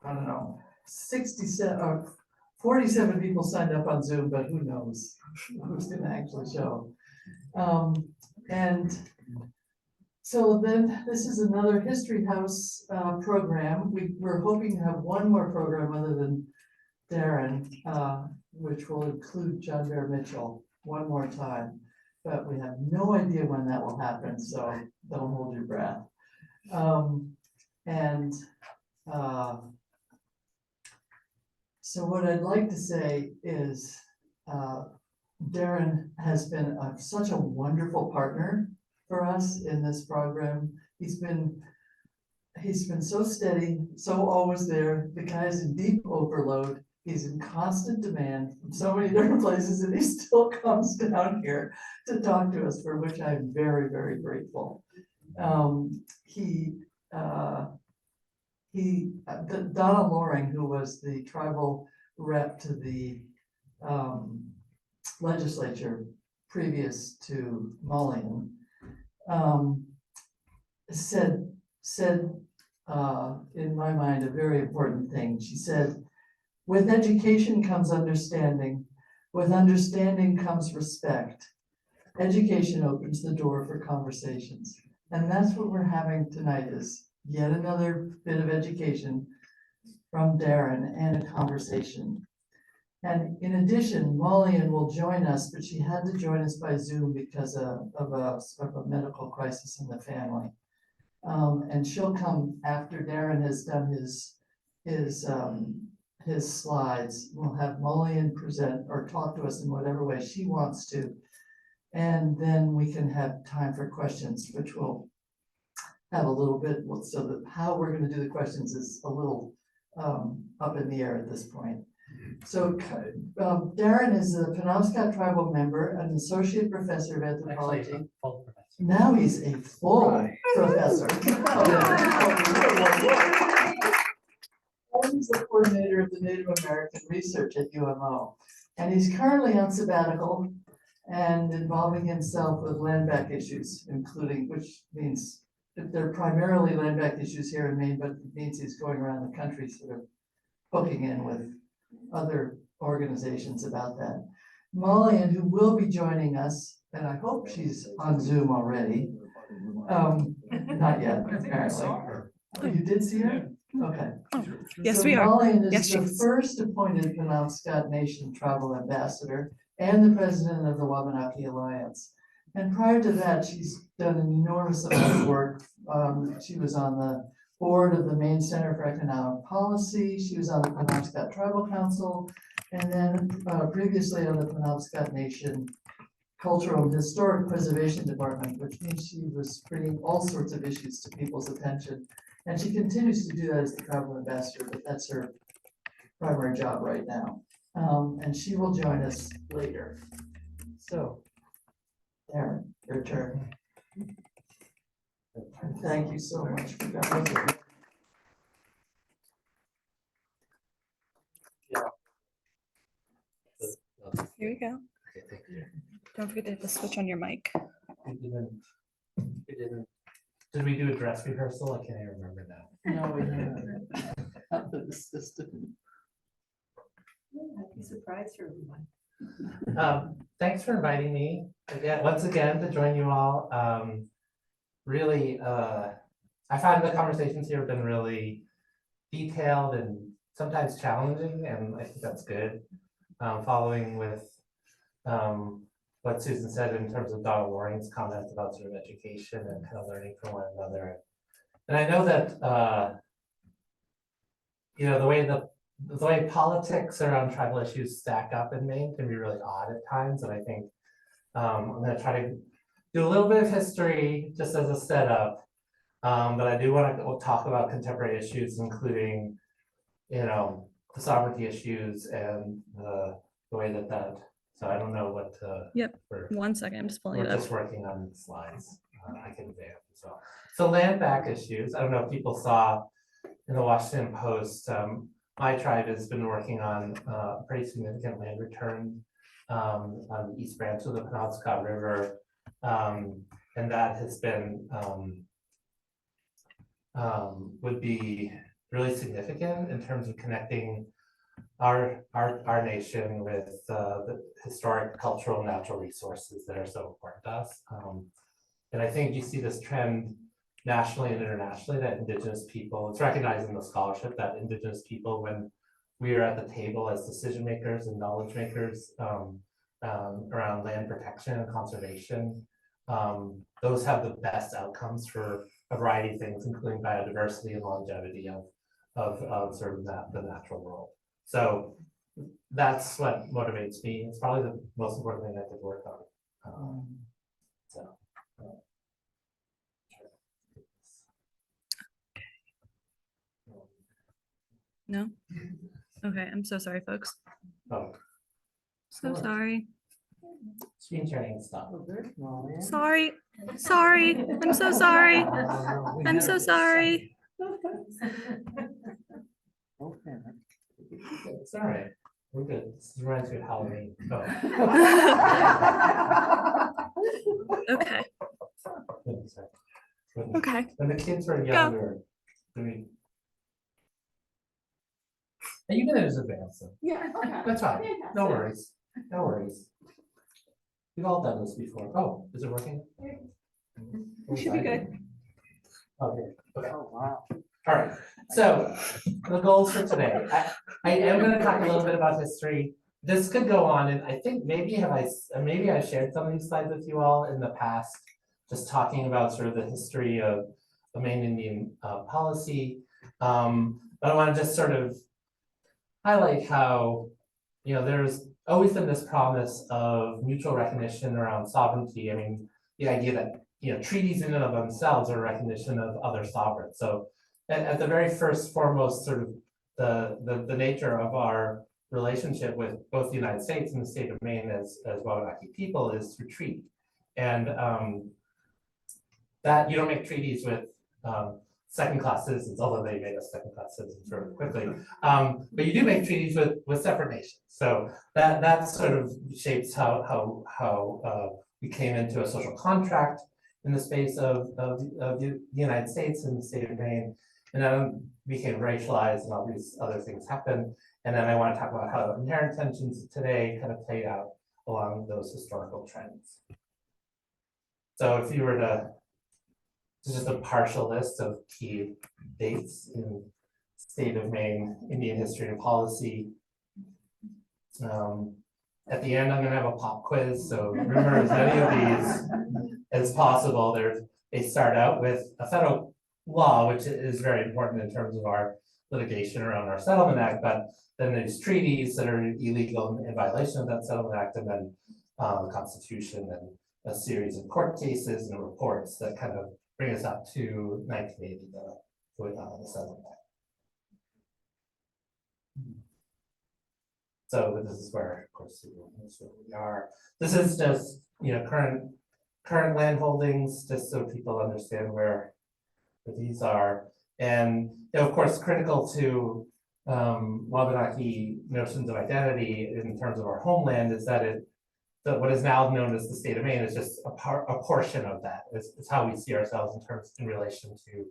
I don't know, 67 or 47 people signed up on Zoom, but who knows who's gonna actually show. And so then this is another History House program. We're hoping to have one more program other than Darren, which will include John Bear Mitchell one more time. But we have no idea when that will happen, so don't hold your breath. So what I'd like to say is Darren has been such a wonderful partner for us in this program. He's been so steady, so always there. The guy's in deep overload. He's in constant demand from so many different places, and he still comes down here to talk to us, for which I'm very, very grateful. Donna Loring, who was the tribal rep to the legislature previous to Mulligan, said in my mind a very important thing. She said, with education comes understanding. With understanding comes respect. Education opens the door for conversations. And that's what we're having tonight, is yet another bit of education from Darren and a conversation. And in addition, Mulligan will join us, but she had to join us by Zoom because of a medical crisis in the family. And she'll come after Darren has done his slides. We'll have Mulligan present or talk to us in whatever way she wants to. And then we can have time for questions, which will have a little bit, so that how we're going to do the questions is a little up in the air at this point. So Darren is a Penobscot tribal member, an associate professor of anthropology. Actually, full professor. Now he's a full professor. He's the coordinator of the Native American research at UMO. And he's currently on sabbatical and involving himself with land back issues, including, which means that they're primarily land back issues here in Maine, but it means he's going around the country sort of hooking in with other organizations about that. Mulligan, who will be joining us, and I hope she's on Zoom already. Not yet, apparently. Oh, you did see her? Okay. Yes, so we are. Mulligan is Yes, the she's. first appointed Penobscot Nation travel ambassador and the president of the Wabanaki Alliance. And prior to that, she's done an enormous amount of work. She was on the board of the Maine Center for Economic Policy. She was on the Penobscot Tribal Council, and then previously on the Penobscot Nation Cultural and Historic Preservation Department, which means she was bringing all sorts of issues to people's attention. And she continues to do that as the travel ambassador, but that's her primary job right now. And she will join us later. So, Darren, your turn. And thank you so much for coming. Here we go. Okay, thank you. Don't forget to hit the switch on your mic. We didn't. Did we do a dress rehearsal? I can't even remember now. No, we haven't. Not for the system. Happy surprise for everyone. Thanks for inviting me once again to join you all. Really, I find the conversations here have been really detailed and sometimes challenging, and I think that's good. Following with what Susan said in terms of Donna Loring's comments about sort of education and kind of learning from one another. And I know that, you know, the way politics around tribal issues stack up in Maine can be really odd at times. And I think I'm going to try to do a little bit of history just as a setup. But I do want to talk about contemporary issues, including, you know, the sovereignty issues and the way that. So I don't know what. Yep. 1 second, I'm just pulling it We're up. just working on the slides. I can advance as well. So land back issues. I don't know if people saw in the Washington Post. My tribe has been working on a pretty significant land return on the East Branch of the Penobscot River, and that has been would be really significant in terms of connecting our nation with the historic, cultural, and natural resources that are so important to us. And I think you see this trend nationally and internationally that Indigenous people, it's recognized in the scholarship that Indigenous people, when we are at the table as decision makers and knowledge makers around land protection and conservation, those have the best outcomes for a variety of things, including biodiversity and longevity of sort of the natural world. So that's what motivates me. It's probably the most important thing I could work on. No? Okay, I'm so sorry, folks. Oh, So sorry. screen sharing stuff. Sorry. Sorry. I'm so sorry. I'm so sorry. It's all right. We're good. This reminds me of Halloween. Oh. Okay. Okay. When the kids were younger, are you gonna just advance them? Yeah, okay. That's fine. No worries. No worries. We've all done this before. Oh, is it working? Should be good. Oh, here. Okay. Oh, wow. All right. So the goals for today. I am going to talk a little bit about history. This could go on, and I think maybe I shared some of these slides with you all in the past, just talking about sort of the history of Maine Indian policy. But I want to just sort of highlight how, there's always been this promise of mutual recognition around sovereignty. I mean, the idea that, treaties in and of themselves are recognition of other sovereigns. So at the very foremost, sort of the nature of our relationship with both the United States and the state of Maine as Wabanaki people is through treaty. And that you don't make treaties with second-class citizens, although they made us second-class citizens very quickly. But you do make treaties with separate nations. So that sort of shapes how we came into a social contract in the space of the United States and the state of Maine, and then became racialized and all these other things happened. And then I want to talk about how inherent tensions today kind of played out along those historical trends. So if you were to, this is just a partial list of key dates in state of Maine Indian history and policy. At the end, I'm going to have a pop quiz, so remember as many of these as possible. They start out with a federal law, which is very important in terms of our litigation around our Settlement Act, but then there's treaties that are illegal in violation of that Settlement Act, and then the Constitution and a series of court cases and reports that kind of bring us up to 1980, the Settlement Act. So this is where, of course, we are. This is just, current land holdings, just so people understand where these are. And of course, critical to Wabanaki notions of identity in terms of our homeland is that what is now known as the state of Maine is just a portion of that. It's how we see ourselves in relation to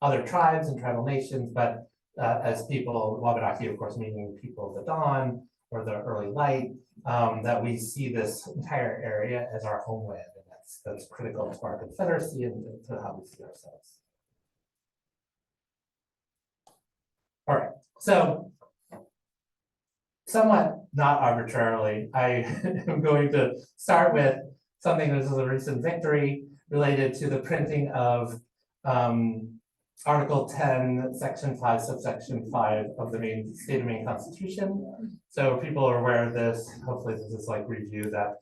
other tribes and tribal nations, but as people, Wabanaki, of course, meaning people of the dawn or the early light, that we see this entire area as our homeland, and that's critical to our confederacy and to how we see ourselves. All right, so somewhat not arbitrarily, I am going to start with something that is a recent victory related to the printing of Article 10, Section 5, Subsection 5 of the State of Maine Constitution. So people are aware of this. Hopefully this is like review that,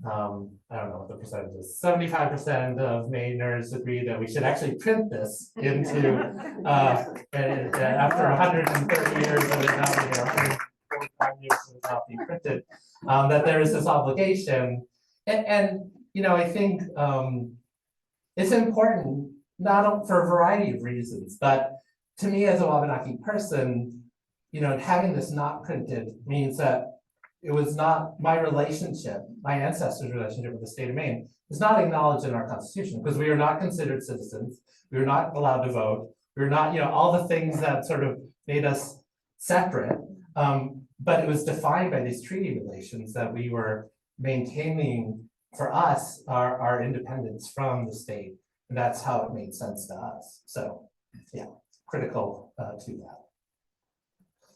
I don't know what the percentage is. 75% of Mainers agree that we should actually print this into, after 130 years of it not being, 145 years of it not being printed, that there is this obligation. And I think it's important, not for a variety of reasons, but to me as a Wabanaki person, having this not printed means that it was not my relationship, my ancestors' relationship with the state of Maine is not acknowledged in our Constitution because we are not considered citizens. We are not allowed to vote. We're not, all the things that sort of made us separate. But it was defined by these treaty relations that we were maintaining for us, our independence from the state. And that's how it made sense to us. So yeah, critical to that.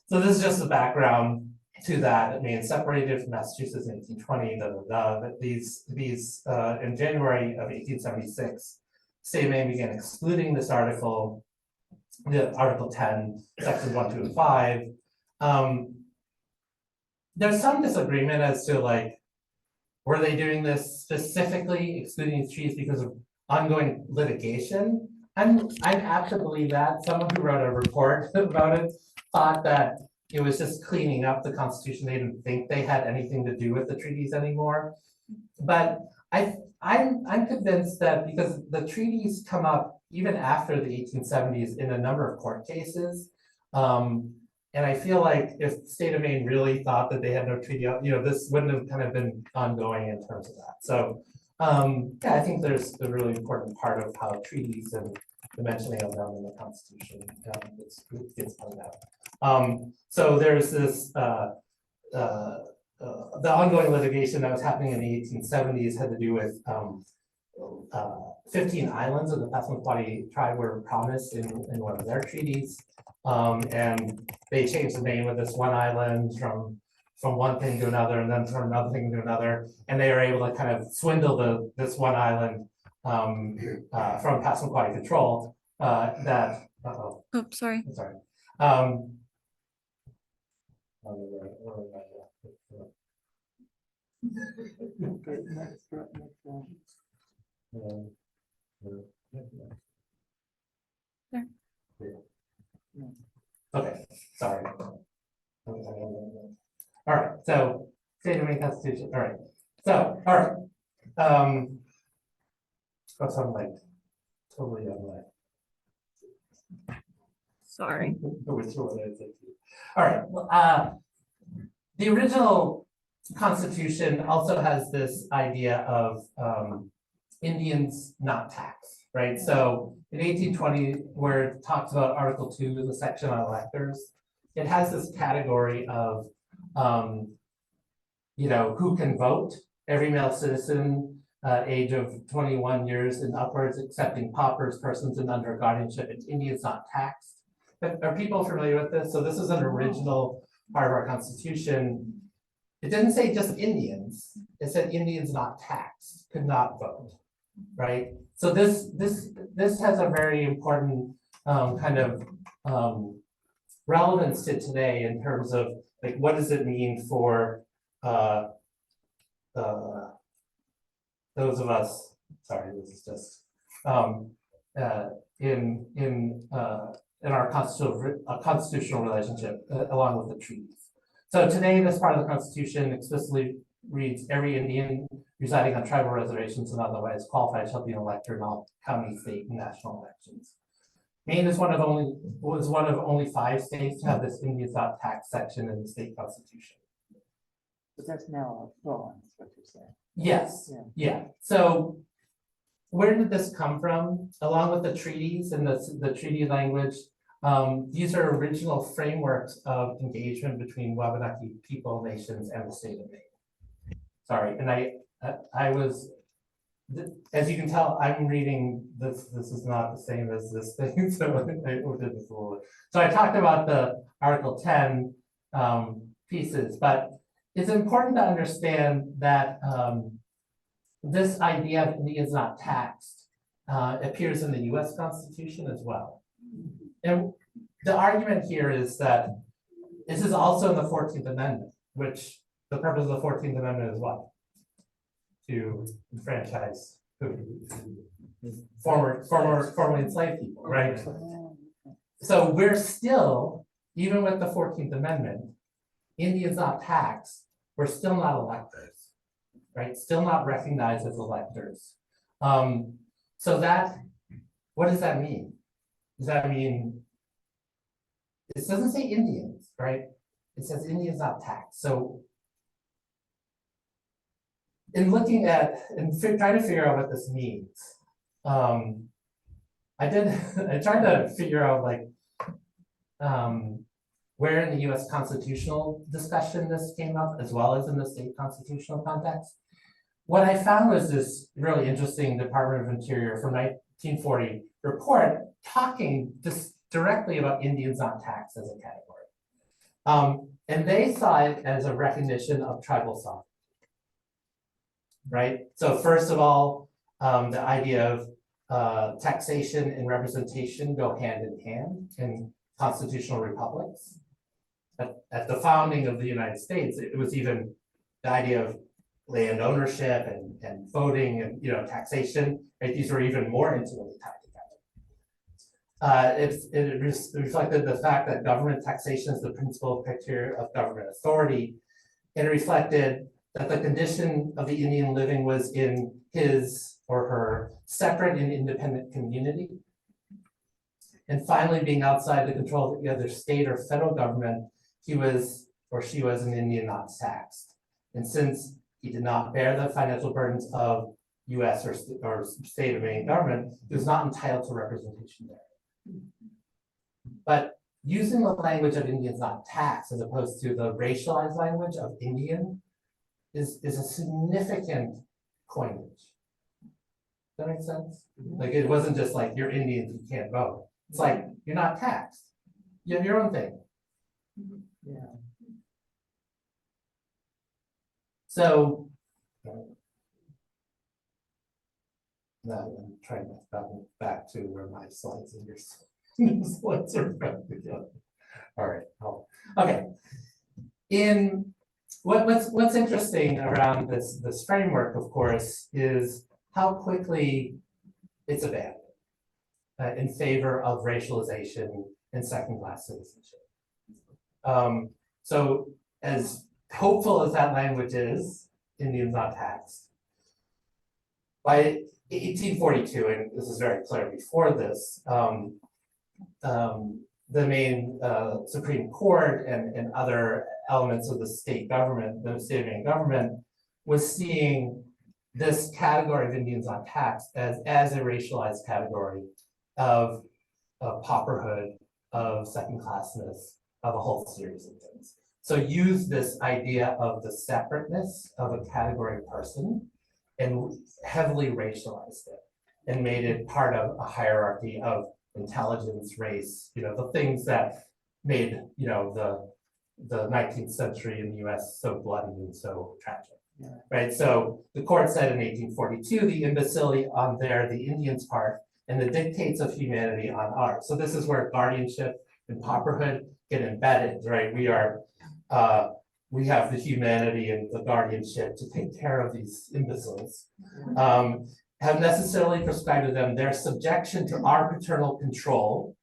So this is just the background to that. I mean, separated from Massachusetts in 1820, but these in January of 1876, state of Maine began excluding this article, Article 10, sections 1, 2, and 5. There's some disagreement as to like, were they doing this specifically excluding these trees because of ongoing litigation? I'm apt to believe that. Someone who wrote a report about it thought that it was just cleaning up the Constitution. They didn't think they had anything to do with the treaties anymore. But I'm convinced that because the treaties come up even after the 1870s in a number of court cases. And I feel like if the state of Maine really thought that they had no treaty, this wouldn't have kind of been ongoing in terms of that. So yeah, I think there's a really important part of how treaties and the mentioning of them in the Constitution gets pointed out. So there's this the ongoing litigation that was happening in the 1870s had to do with 15 islands of the Passamaquoddy tribe were promised in one of their treaties. And they changed the name of this one island from one thing to another, and then from another thing to another, and they were able to kind of swindle this one island from Passamaquoddy control. Oh, sorry. Sorry. Okay, sorry. All right, so state of Maine Constitution. All right, so all right. Oh, so I'm like totally unlike. Sorry. Which one is it? All right. Well, the original Constitution also has this idea of Indians not taxed, right? So in 1820, where it talks about Article 2, the section on electors, it has this category of who can vote. Every male citizen age of 21 years and upwards, excepting paupers, persons in under guardianship, and Indians not taxed. But are people familiar with this? So this is an original part of our Constitution. It didn't say just Indians. It said Indians not taxed, could not vote, right? So this has a very important kind of relevance to today in terms of like, what does it mean for those of us, sorry, this is just in our constitutional relationship along with the treaties. So today, this part of the Constitution explicitly reads, every Indian residing on tribal reservations and otherwise qualified shall be an elector in all county, state, and national elections. Maine is was one of only 5 states to have this Indians not taxed section in the state constitution. But that's now gone, is what you're saying. Yes, yeah. So where did this come from? Along with the treaties and the treaty language, these are original frameworks of engagement between Wabanaki people, nations, and the state of Maine. Sorry, and I was, as you can tell, I'm reading this. This is not the same as this thing, so I did this a little. So I talked about the Article 10 pieces, but it's important to understand that this idea of Indians not taxed appears in the US Constitution as well. And the argument here is that this is also in the 14th Amendment, which the purpose of the 14th Amendment is what? To enfranchise who? Formerly enslaved people, right? So we're still, even with the 14th Amendment, Indians not taxed, we're still not electors, right? Still not recognized as electors. So that, what does that mean? Does that mean, it doesn't say Indians, right? It says Indians not taxed. So in looking at, and trying to figure out what this means, I tried to figure out like, where in the US constitutional discussion this came up, as well as in the state constitutional context. What I found was this really interesting Department of Interior from 1940 report talking just directly about Indians not taxed as a category. And they saw it as a recognition of tribal sovereignty. Right? So first of all, the idea of taxation and representation go hand in hand in constitutional republics. At the founding of the United States, it was even the idea of land ownership and voting and taxation, right? These were even more intimately tied together. It reflected the fact that government taxation is the principal criteria of government authority, and it reflected that the condition of the Indian living was in his or her separate and independent community. And finally, being outside the control of the other state or federal government, he was or she was an Indian not taxed. And since he did not bear the financial burdens of US or state of Maine government, he was not entitled to representation there. But using the language of Indians not taxed as opposed to the racialized language of Indian is a significant coinage. Does that make sense? Like it wasn't just like you're Indians, you can't vote. It's like you're not taxed. You have your own thing. Yeah. So now I'm trying to back to where my slides and your slides are back together. All right. Okay. In what's interesting around this framework, of course, is how quickly it's abandoned in favor of racialization and second-class citizenship. So as hopeful as that language is, Indians not taxed. By 1842, and this is very clear before this, the Maine Supreme Court and other elements of the state government, the state of Maine government, was seeing this category of Indians not taxed as a racialized category of pauperhood, of second-classness, of a whole series of things. So use this idea of the separateness of a category person and heavily racialized it and made it part of a hierarchy of intelligence, race, the things that made, the 19th century in the US so bloody and so tragic. Yeah. Right. So the court said in 1842, the imbecility on the Indians' part and the dictates of humanity on ours. So this is where guardianship and pauperhood get embedded, right? We have the humanity and the guardianship to take care of these imbeciles, have necessarily prescribed to them their subjection to our paternal control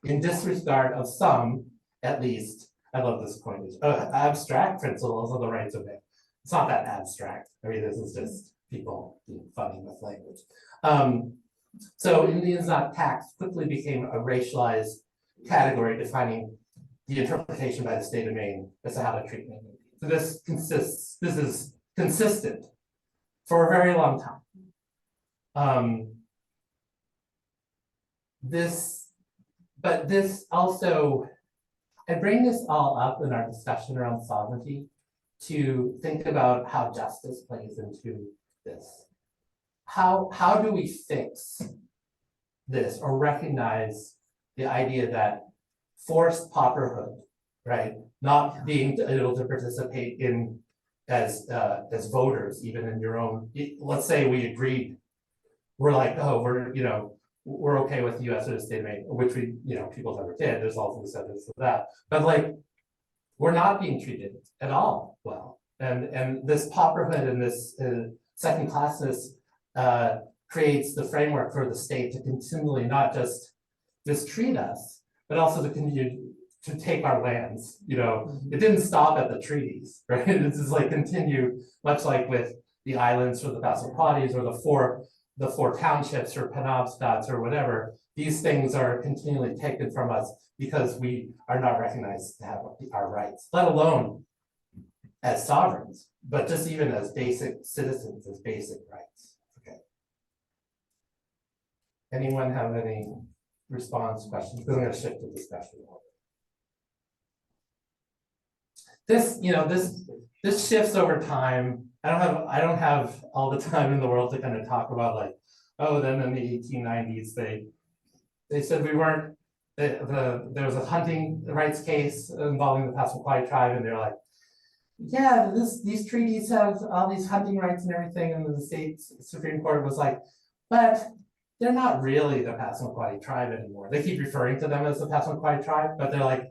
in disregard of some, at least, I love this coinage, abstract principles of the rights of man. It's not that abstract. I mean, this is just people being funny with language. So Indians not taxed quickly became a racialized category defining the interpretation by the state of Maine as to how to treat Maine. So this is consistent for a very long time. But this also, I bring this all up in our discussion around sovereignty to think about how justice plays into this. How do we fix this or recognize the idea that forced pauperhood, right? Not being able to participate in as voters, even in your own, let's say we agreed, we're like, oh, we're okay with the US or the state of Maine, which we, people never did. There's also this evidence of that. But like, we're not being treated at all well. And this pauperhood and this second-classness creates the framework for the state to continually not just mistreat us, but also to continue to take our lands. It didn't stop at the treaties, right? It's just like continue, much like with the islands for the Passamaquoddies or the four townships or Penobscots or whatever. These things are continually taken from us because we are not recognized to have our rights, let alone as sovereigns, but just even as basic citizens, as basic rights. Okay. Anyone have any response, questions? Because I'm gonna shift to discussion. This, this shifts over time. I don't have all the time in the world to kind of talk about like, oh, then in the 1890s, they said we weren't, there was a hunting rights case involving the Passamaquoddy tribe, and they're like, yeah, these treaties have all these hunting rights and everything, and the state Supreme Court was like, but they're not really the Passamaquoddy tribe anymore. They keep referring to them as the Passamaquoddy tribe, but they're like,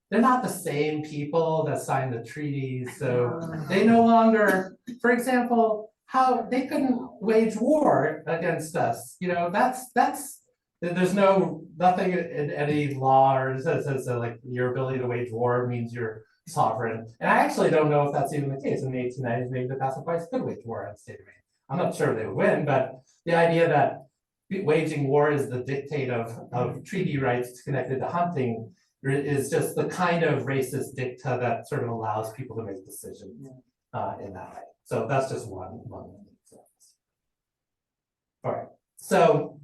they're not the same people that signed the treaties, so they no longer, for example, how they couldn't wage war against us, there's nothing in any law or says like your ability to wage war means you're sovereign. And I actually don't know if that's even the case. In the 1890s, maybe the Passamaquoddies could wage war on the state of Maine. I'm not sure they would win, but the idea that waging war is the dictate of treaty rights connected to hunting is just the kind of racist dicta that sort of allows people to make decisions in that way. So that's just one. All right, so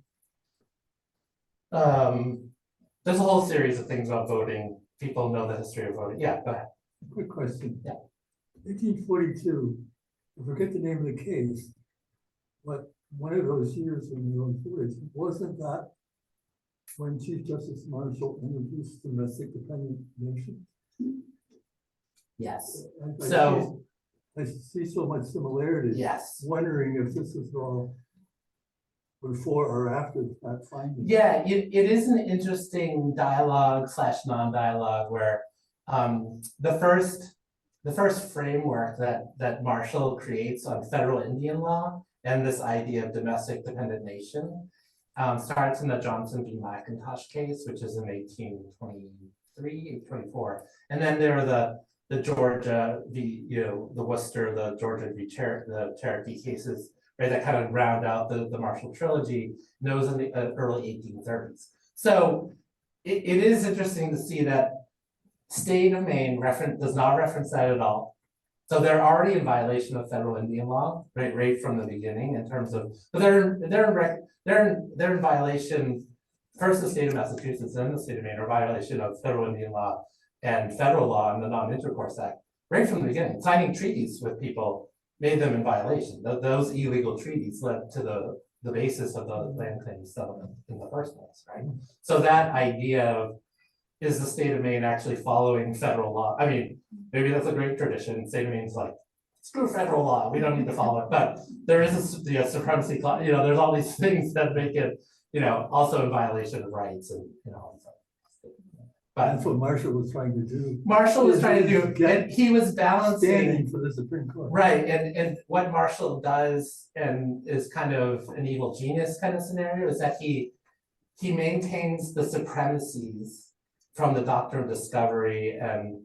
there's a whole series of things about voting. People know the history of voting. Yeah, go ahead. Quick question. Yeah. 1842, I forget the name of the case, but one of those years in the early 40s, wasn't that when Chief Justice Marshall introduced domestic dependent nations? Yes. So I see so much similarity. Yes. Wondering if this is all before or after that finding. Yeah, it is an interesting dialogue / non-dialogue where the first framework that Marshall creates on federal Indian law and this idea of domestic dependent nation starts in the Johnson v. McIntosh case, which is in 1823, 1824. And then there are the Georgia v. the Worcester, the Georgia v. the Cherokee cases, right, that kind of round out the Marshall trilogy, and those in the early 1830s. So it is interesting to see that state of Maine does not reference that at all. So they're already in violation of federal Indian law, right from the beginning in terms of, but they're in violation. First, the state of Massachusetts and the state of Maine are in violation of federal Indian law and federal law and the Non-Intercourse Act right from the beginning. Signing treaties with people made them in violation. Those illegal treaties led to the basis of the land claim settlement in the first place, right? So that idea of, is the state of Maine actually following federal law? I mean, maybe that's a great tradition. State of Maine's like, screw federal law, we don't need to follow it. But there is a supremacy clause, there's all these things that make it, also in violation of rights and, But That's what Marshall was trying to do. Marshall was trying to do, and he was balancing. Standing for the Supreme Court. Right, and what Marshall does and is kind of an evil genius kind of scenario is that he maintains the supremacies from the doctrine of discovery and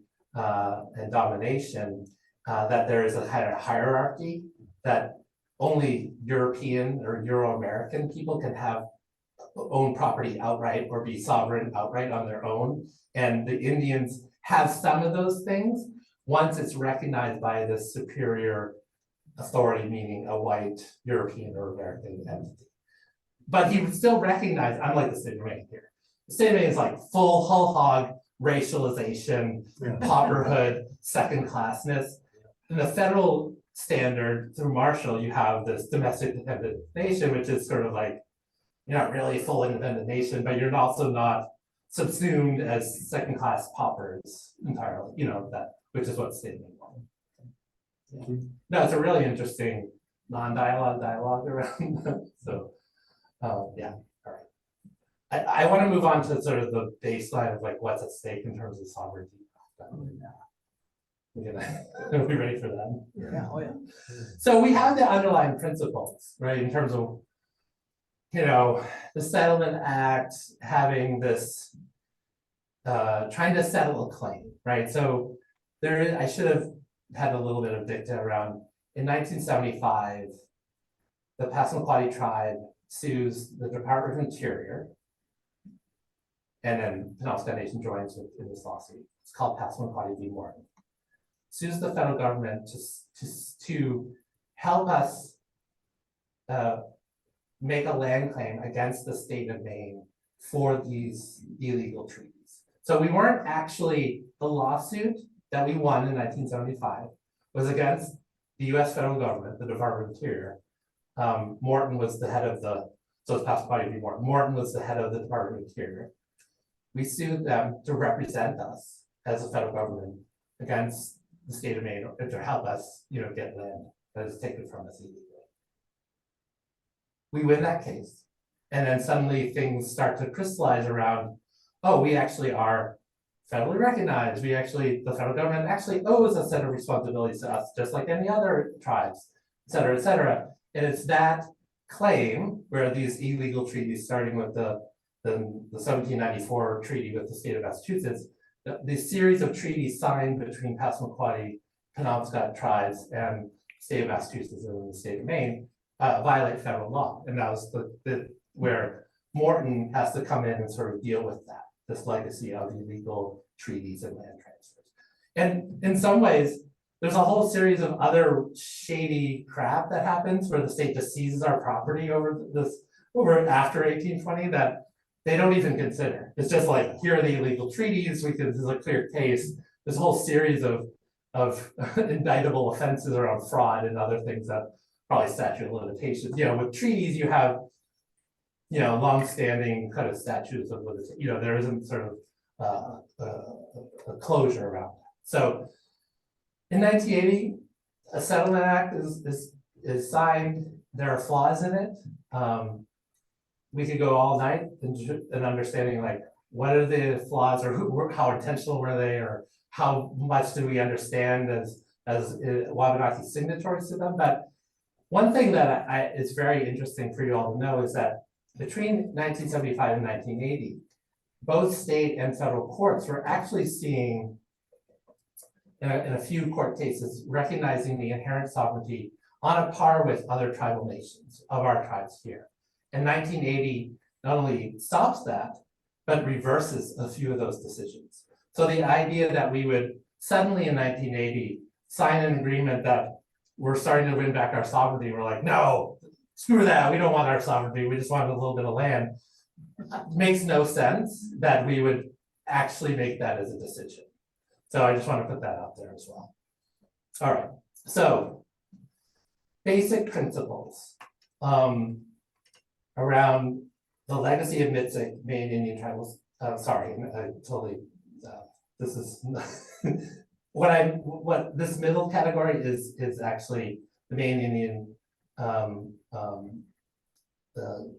domination, that there is a kind of hierarchy that only European or Euro-American people can own property outright or be sovereign outright on their own. And the Indians have some of those things once it's recognized by the superior authority, meaning a white European or American entity. But he would still recognize, unlike the state of Maine here, the state of Maine is like full whole hog racialization, pauperhood, second classness. In the federal standard through Marshall, you have this domestic dependent nation, which is sort of like, you're not really a full independent nation, but you're also not subsumed as second class paupers entirely, which is what state of Maine wanted. Yeah. No, it's a really interesting dialogue around that. So yeah, all right. I want to move on to sort of the baseline of like what's at stake in terms of sovereignty. Are we ready for that? Yeah, oh yeah. So we have the underlying principles, right, in terms of the Settlement Act having this trying to settle a claim, right? So I should have had a little bit of dicta around in 1975, the Passamaquoddy tribe sues the Department of Interior, and then Penobscot Nation joins in this lawsuit. It's called Passamaquoddy v. Morton. Sues the federal government to help us make a land claim against the state of Maine for these illegal treaties. So we weren't actually, the lawsuit that we won in 1975 was against the US federal government, the Department of Interior. Morton was the head of the, so it's Passamaquoddy v. Morton. Morton was the head of the Department of Interior. We sued them to represent us as a federal government against the state of Maine, or to help us, get land that is taken from us illegally. We win that case, and then suddenly things start to crystallize around, oh, we actually are federally recognized. The federal government actually owes a set of responsibilities to us, just like any other tribes, et cetera, et cetera. And it's that claim where these illegal treaties, starting with the 1794 treaty with the state of Massachusetts, the series of treaties signed between Passamaquoddy, Penobscot tribes and state of Massachusetts and the state of Maine violate federal law. And that was where Morton has to come in and sort of deal with that, this legacy of illegal treaties and land transfers. And in some ways, there's a whole series of other shady crap that happens where the state just seizes our property over after 1820 that they don't even consider. It's just like, here are the illegal treaties, this is a clear case. This whole series of indictable offenses around fraud and other things that probably statute of limitations. With treaties, you have, longstanding kind of statutes of limitations. There isn't sort of a closure around that. So in 1980, a settlement act is signed. There are flaws in it. We could go all night in understanding like what are the flaws, or how intentional were they, or how much do we understand as Wabanaki signatories to them. But one thing that is very interesting for you all to know is that between 1975 and 1980, both state and federal courts were actually seeing, in a few court cases, recognizing the inherent sovereignty on a par with other tribal nations of our tribes here. And 1980 not only stops that, but reverses a few of those decisions. So the idea that we would suddenly in 1980 sign an agreement that we're starting to win back our sovereignty, we're like, no, screw that, we don't want our sovereignty, we just want a little bit of land, makes no sense that we would actually make that as a decision. So I just want to put that out there as well. All right, so basic principles around the legacy of Mitsick, Maine Indian tribals. Sorry, I totally, this is what this middle category is actually the Maine Indian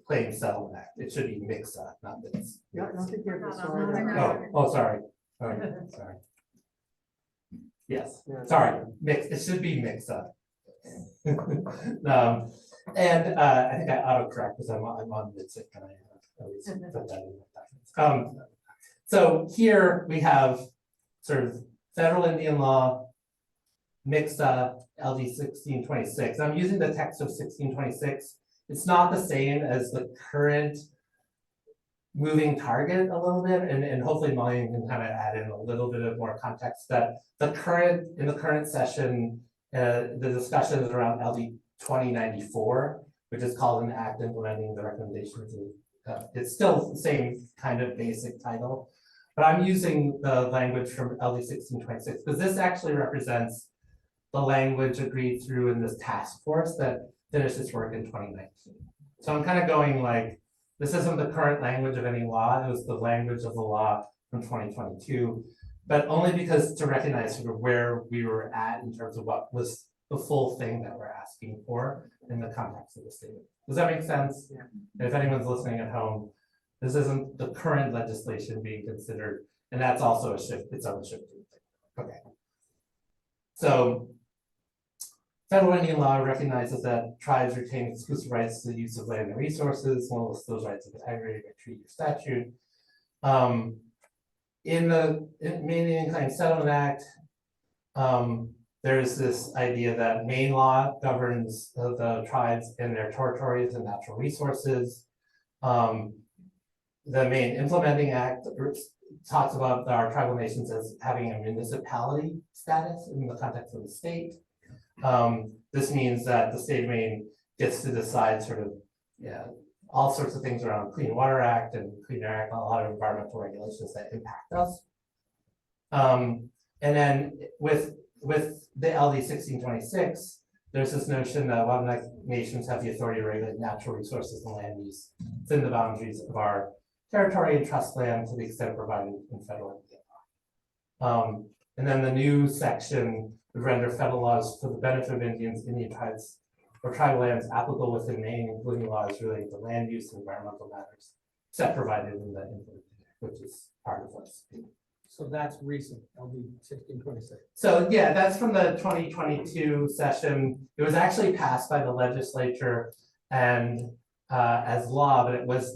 Claim Settlement Act. It should be MCSA, not MITS. Yeah, I don't think you're No, no, disordered. no, Oh, sorry. Sorry. Yes, sorry, it should be MCSA. And I think I autocorrect because I'm on MITSIC and I always put that in my documents. So here we have sort of federal Indian law, MCSA, LD 1626. I'm using the text of 1626. It's not the same as the current moving target a little bit, and hopefully Molly can kind of add in a little bit of more context that in the current session, the discussion is around LD 2094, which is called an act implementing the recommendations of, it's still the same kind of basic title, but I'm using the language from LD 1626 because this actually represents the language agreed through in this task force that finished its work in 2019. So I'm kind of going like, this isn't the current language of any law, it was the language of the law from 2022, but only because to recognize sort of where we were at in terms of what was the full thing that we're asking for in the context of the statement. Does that make sense? Yeah. And if anyone's listening at home, this isn't the current legislation being considered, and that's also a shift, its own shift. Okay. So federal Indian law recognizes that tribes retain exclusive rights to the use of land and resources. One of those rights is aggravated by treaty or statute. In the Maine Indian Claims Settlement Act, there's this idea that Maine law governs the tribes and their territories and natural resources. The Maine Implementing Act talks about our tribal nations as having a municipality status in the context of the state. This means that the state of Maine gets to decide sort of yeah, all sorts of things around Clean Water Act and Clean Air Act, a lot of environmental regulations that impact us. And then with the LD 1626, there's this notion that Wabanaki nations have the authority to regulate natural resources and land use within the boundaries of our territory and trust land to the extent provided in federal law. And then the new section would render federal laws for the benefit of Indians, Indian tribes, or tribal lands applicable within Maine, including laws relating to land use and environmental matters, except provided in the which is part of what's. So that's recent, LD 1626. So yeah, that's from the 2022 session. It was actually passed by the legislature and as law, but it was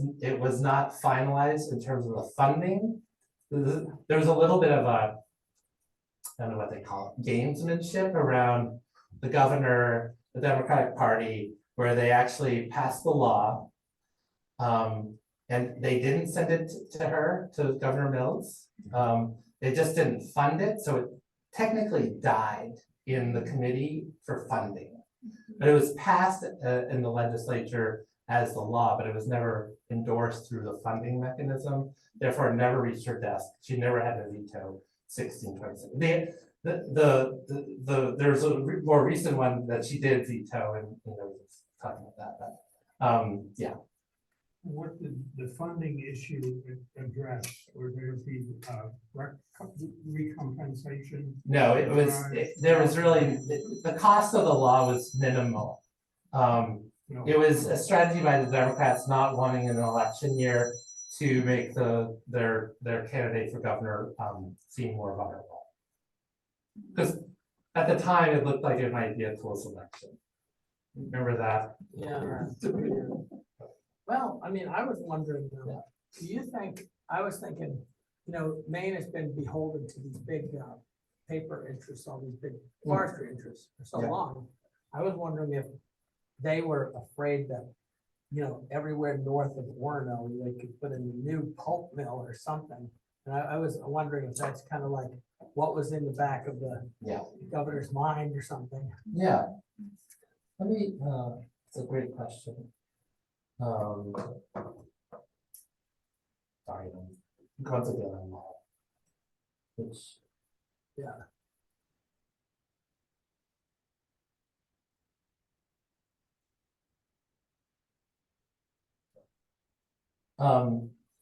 not finalized in terms of the funding. There was a little bit of a, I don't know what they call it, gamesmanship around the governor, the Democratic Party, where they actually passed the law. And they didn't send it to her, to Governor Mills. They just didn't fund it, so it technically died in the committee for funding. But it was passed in the legislature as the law, but it was never endorsed through the funding mechanism. Therefore, it never reached her desk. She never had to veto 1626. There's a more recent one that she did veto, and talking about that. But yeah. What did the funding issue address? Or there be recompensation? No, it was, there was really, the cost of the law was minimal. It was a strategy by the Democrats not wanting in an election year to make their candidate for governor seem more vulnerable. Because at the time, it looked like it might be a close election. Remember that? Yeah. Well, I mean, I was wondering, do you think, I was thinking, Maine has been beholden to these big paper interests, all these big forestry interests for so long. I was wondering if they were afraid that, everywhere north of Orono, they could put in a new pulp mill or something. And I was wondering if that's kind of like what was in the back of the governor's mind or something. Yeah. Let me, it's a great question. Sorry, I'm going to get on that. Which,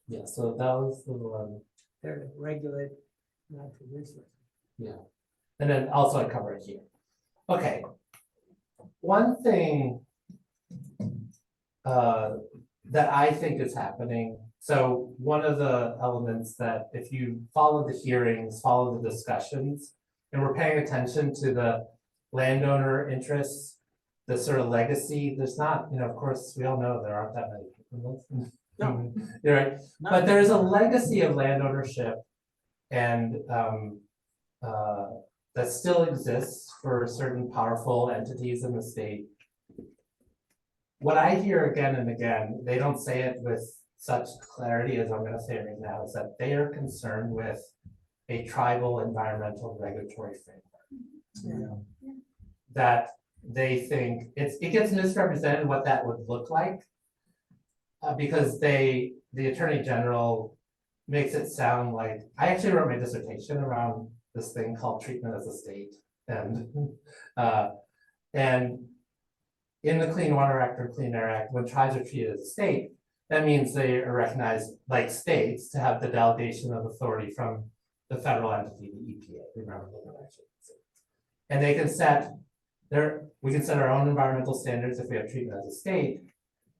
yeah, so that was the one. There to regulate natural resources. Yeah, and then also I cover it here. Okay, one thing that I think is happening. So one of the elements that if you follow the hearings, follow the discussions, and we're paying attention to the landowner interests, the sort of legacy, there's not, of course, we all know there aren't that many people. No. You're right. But there's a legacy of land ownership and that still exists for certain powerful entities in the state. What I hear again and again, they don't say it with such clarity as I'm going to say right now, is that they are concerned with a tribal environmental regulatory framework. That they think it gets misrepresented what that would look like because the Attorney General makes it sound like, I actually wrote my dissertation around this thing called treatment as a state, and in the Clean Water Act or Clean Air Act, when tribes are treated as a state, that means they are recognized like states to have the delegation of authority from the federal entity, the EPA, remember the election. And they can we can set our own environmental standards if we have treatment as a state,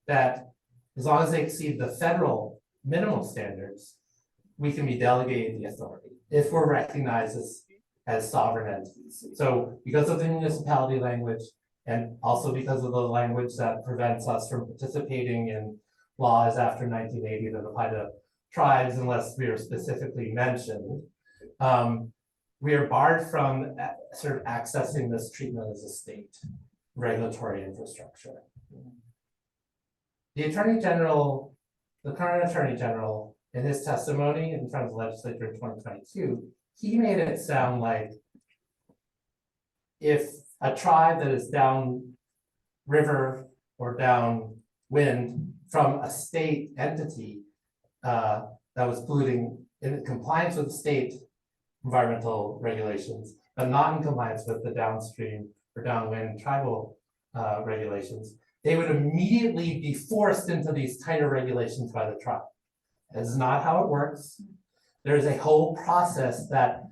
that as long as they exceed the federal minimum standards, we can be delegated the authority if we're recognized as sovereign entities. So because of the municipality language, and also because of the language that prevents us from participating in laws after 1980 that apply to tribes unless we are specifically mentioned, we are barred from sort of accessing this treatment as a state regulatory infrastructure. The Attorney General, the current Attorney General, in his testimony in front of the legislature in 2022, he made it sound like if a tribe that is down river or down wind from a state entity that was polluting in compliance with state environmental regulations, but not in compliance with the downstream or downwind tribal regulations, they would immediately be forced into these tighter regulations by the tribe. That's not how it works. There's a whole process that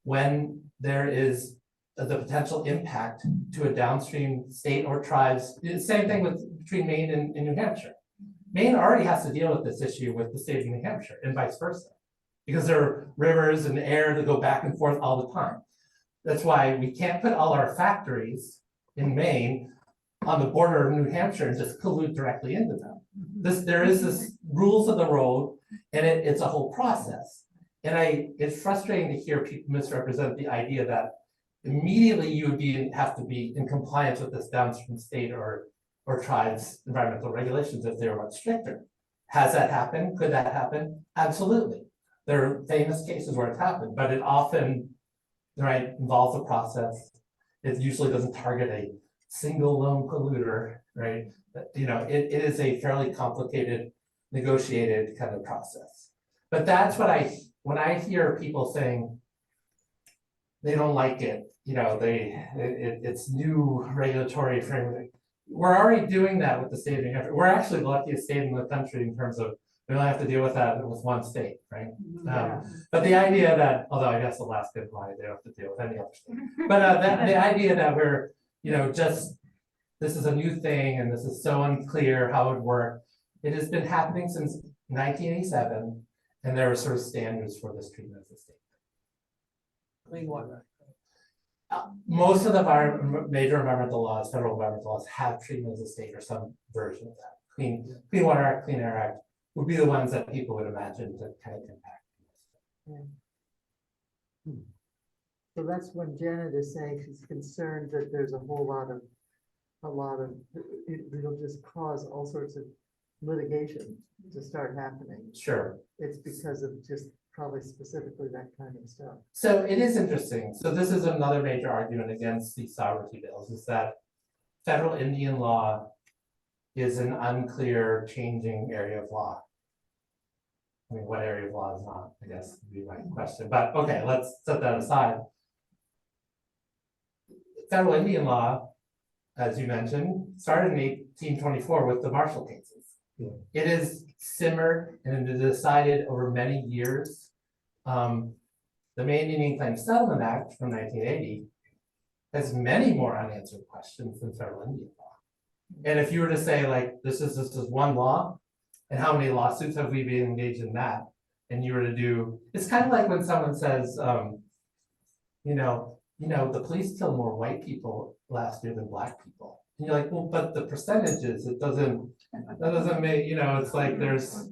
when there is the potential impact to a downstream state or tribes, the same thing between Maine and New Hampshire. Maine already has to deal with this issue with the state of New Hampshire and vice versa, because there are rivers and air that go back and forth all the time. That's why we can't put all our factories in Maine on the border of New Hampshire and just pollute directly into them. There is this rules of the road, and it's a whole process. And it's frustrating to hear people misrepresent the idea that immediately you would have to be in compliance with this downstream state or tribes environmental regulations if they were much stricter. Has that happened? Could that happen? Absolutely. There are famous cases where it's happened, but it often, right, involves a process. It usually doesn't target a single lone polluter, right? But, it is a fairly complicated, negotiated kind of process. But that's what when I hear people saying they don't like it, it's new regulatory framework. We're already doing that with the state of New Hampshire. We're actually the luckiest state in the country in terms of we only have to deal with that with one state, right? But the idea that, although I guess Alaska and Hawaii, they don't have to deal with any other state. But the idea that we're, just this is a new thing and this is so unclear how it would work. It has been happening since 1987, and there are sort of standards for this treatment as a state. Clean water. Most of the major environmental laws, federal environmental laws, have treatment as a state or some version of that. Clean Water Act, Clean Air Act would be the ones that people would imagine to kind of impact. So that's when Janet is saying she's concerned that there's a lot of, it'll just cause all sorts of litigation to start happening. Sure. It's because of just probably specifically that kind of stuff. So it is interesting. So this is another major argument against these sovereignty bills, is that federal Indian law is an unclear, changing area of law. I mean, what area of law is not, I guess, would be my question. But okay, let's set that aside. Federal Indian law, as you mentioned, started in 1824 with the Marshall cases. Yeah. It is simmered and it decided over many years. The Maine Indian Claims Settlement Act from 1980 has many more unanswered questions than federal Indian law. And if you were to say, like, this is one law, and how many lawsuits have we been engaged in that? And you were to do, it's kind of like when someone says, the police killed more white people last year than black people. And you're like, well, but the percentages, that doesn't make, it's like there's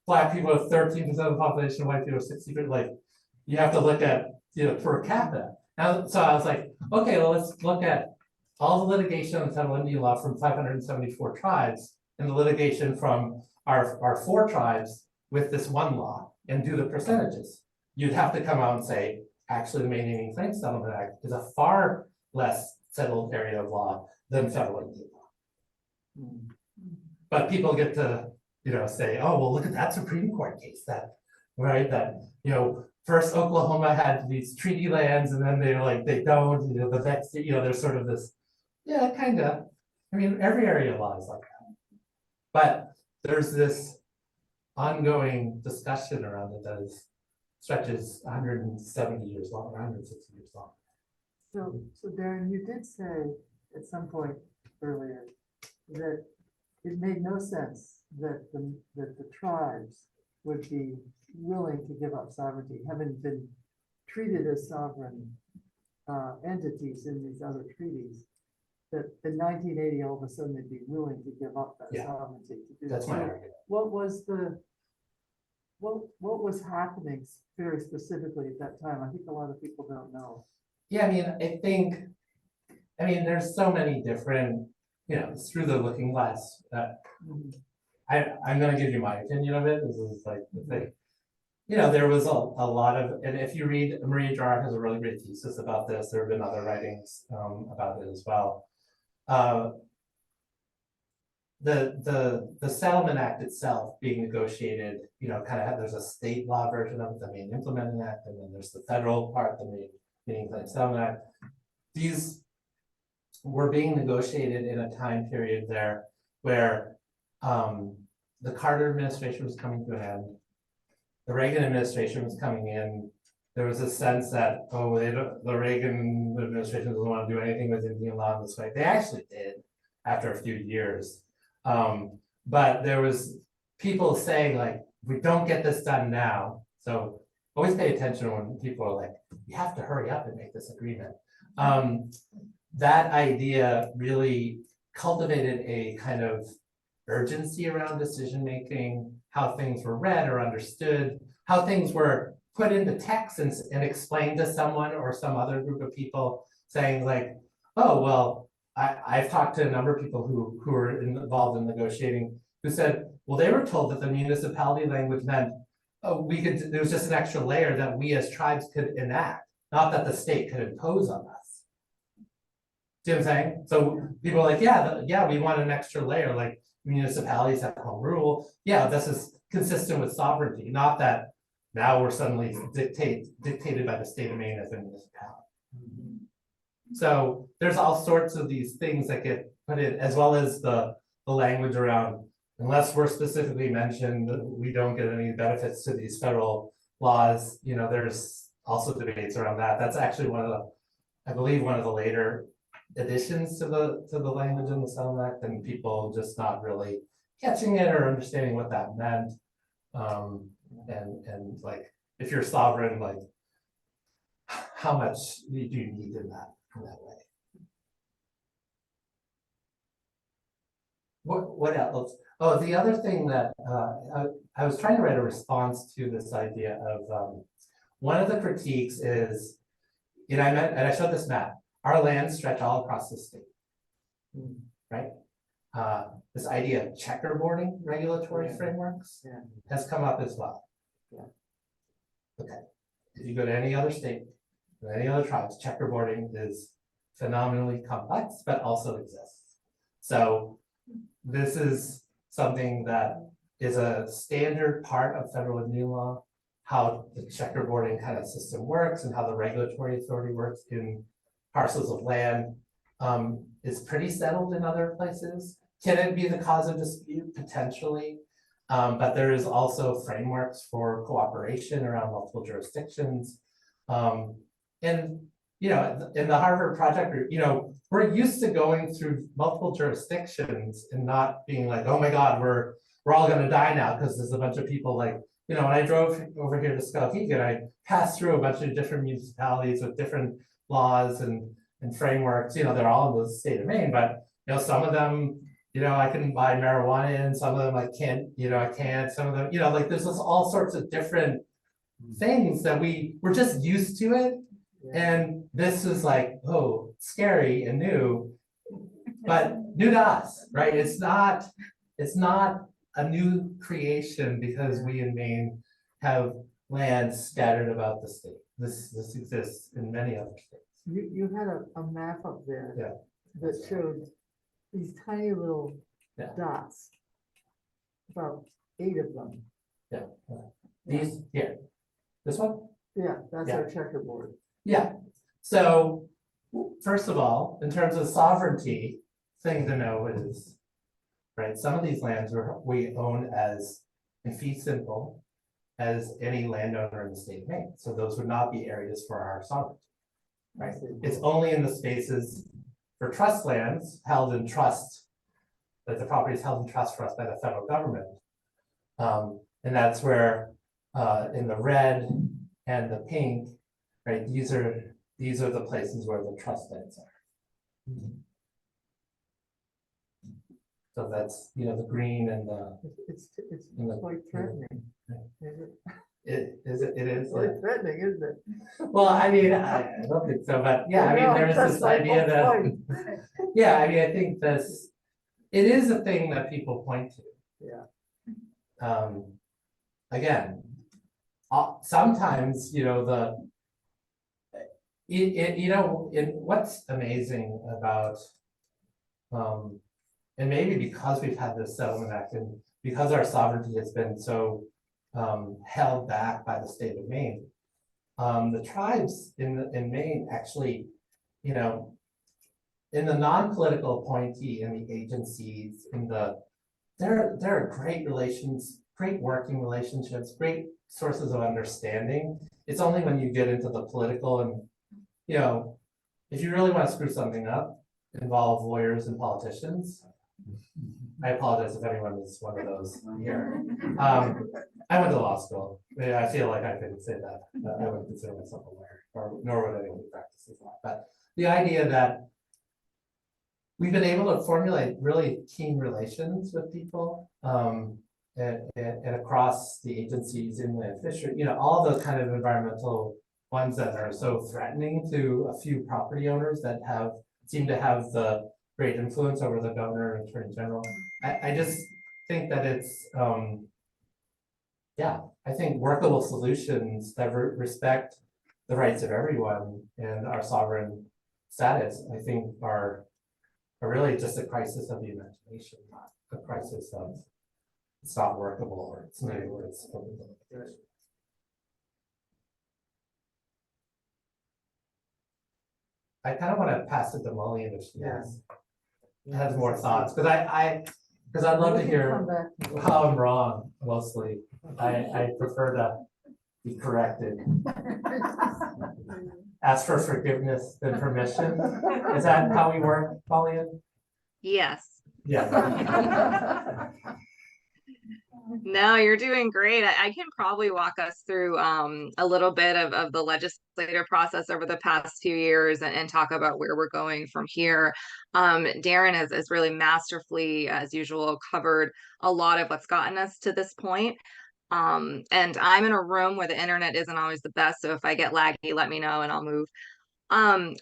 black people have 13% of the population, white people have 60%, like, you have to look at, per capita. Now, so I was like, okay, well, let's look at all the litigation on federal Indian law from 574 tribes and the litigation from our 4 tribes with this one law and do the percentages. You'd have to come out and say, actually, the Maine Indian Claims Settlement Act is a far less settled area of law than federal Indian law. But people get to, say, oh, well, look at that Supreme Court case first Oklahoma had these treaty lands and then they don't, the next, there's sort of this, yeah, kind of, I mean, every area of law is like that. But there's this ongoing discussion around it that stretches 170 years long, 160 years long. So Darren, you did say at some point earlier that it made no sense that the tribes would be willing to give up sovereignty, having been treated as sovereign entities in these other treaties, that in 1980, all of a sudden they'd be willing to give up that sovereignty to do That's that. my argument. What was happening very specifically at that time? I think a lot of people don't know. Yeah, I mean, there's so many different, it's through the looking glass. I'm gonna give you my opinion of it. This is like the thing. There was a lot of, and if you read, Maria Jarrett has a really great thesis about this. There have been other writings about it as well. the settlement act itself being negotiated, you know, kind of, there's a state law version of it, the main implementing act, and then there's the federal part, the main claim settlement act. These were being negotiated in a time period there where the Carter administration was coming to an end. The Reagan administration was coming in. There was a sense that, oh, the Reagan administration doesn't want to do anything with Indian law in this way. They actually did after a few years. But there was people saying like, we don't get this done now. So always pay attention when people are like, you have to hurry up and make this agreement. That idea really cultivated a kind of urgency around decision-making, how things were read or understood, how things were put into text and explained to someone or some other group of people, saying like, oh, well, I've talked to a number of people who were involved in negotiating, who said, well, they were told that the municipality language meant, oh, there was just an extra layer that we as tribes could enact, not that the state could impose on us. See what I'm saying? So people are like, yeah, we want an extra layer, like municipalities have home rule. Yeah, this is consistent with sovereignty, not that now we're suddenly dictated by the state of Maine as a municipality. So there's all sorts of these things that get put in, as well as the language around, unless we're specifically mentioned, we don't get any benefits to these federal laws. You know, there's also debates around that. That's actually I believe one of the later additions to the language in the Settlement Act, and people just not really catching it or understanding what that meant. And like, if you're sovereign, like, how much do you need in that way? What else? Oh, the other thing that I was trying to write a response to this idea of one of the critiques is, and I showed this map. Our lands stretch all across the state, right? This idea of checkerboarding regulatory frameworks has come up as well. Okay, if you go to any other state, or any other tribes, checkerboarding is phenomenally complex, but also exists. So this is something that is a standard part of federal and new law, how the checkerboarding kind of system works and how the regulatory authority works in parcels of land is pretty settled in other places. Can it be the cause of dispute? Potentially. But there is also frameworks for cooperation around multiple jurisdictions. And, you know, in the Harvard Project Group, you know, we're used to going through multiple jurisdictions and not being like, oh my God, we're all gonna die now because there's a bunch of people like, you know, when I drove over here to Skowhegan, I passed through a bunch of different municipalities with different laws and frameworks. You know, they're all in the state of Maine, but, you know, some of them, you know, I can buy marijuana in, some of them I can't, you know, I can't, some of them, you know, like there's all sorts of different things that we're just used to it. And this is like, oh, scary and new, but new to us, right? It's not a new creation because we in Maine have land scattered about the state. This exists in many other states. You had a map up there. Yeah. That showed these tiny little Yeah. dots. About 8 of them. Yeah. These here, this one? Yeah, that's our checkerboard. Yeah. So first of all, in terms of sovereignty, thing to know is, right, some of these lands we own as, in fee simple, as any landowner in the state of Maine. So those would not be areas for our sovereignty. Right. It's only in the spaces for trust lands held in trust, that the property is held in trust for us by the federal government. And that's where in the red and the pink, right, these are the places where the trust lands are. So that's, you know, the green and the. It's the- quite threatening. It is. It's quite threatening, isn't it? Well, I mean, I don't think so, but yeah, I mean, there's this idea that, yeah, I mean, I think it is a thing that people point to. Yeah. Again, sometimes, you know, you know, what's amazing about And maybe because we've had this settlement act and because our sovereignty has been so held back by the state of Maine, the tribes in Maine actually, you know, in the non-political appointee in the agencies, there are great relations, great working relationships, great sources of understanding. It's only when you get into the political and, you know, if you really want to screw something up, involve lawyers and politicians. I apologize if anyone is one of those here. I went to law school. Yeah, I feel like I could say that. I wouldn't consider myself a lawyer, or nor would anyone who practices law. But the idea that we've been able to formulate really keen relations with people, and across the agencies, inland fishery, you know, all the kind of environmental ones that are so threatening to a few property owners that seem to have the great influence over the governor and attorney general. I just think that it's, yeah, I think workable solutions that respect the rights of everyone and our sovereign status, I think are really just a crisis of the imagination, not a crisis of it's not workable or it's new or it's. I kind of want to pass it to Molly if she has more thoughts, because I'd love to hear how I'm wrong mostly. I prefer to be corrected. Ask for forgiveness than permission. Is that how we work, Molly? Yes. Yeah. No, you're doing great. I can probably walk us through a little bit of the legislative process over the past few years and talk about where we're going from here. Darren has really masterfully, as usual, covered a lot of what's gotten us to this point. And I'm in a room where the internet isn't always the best, so if I get laggy, let me know and I'll move.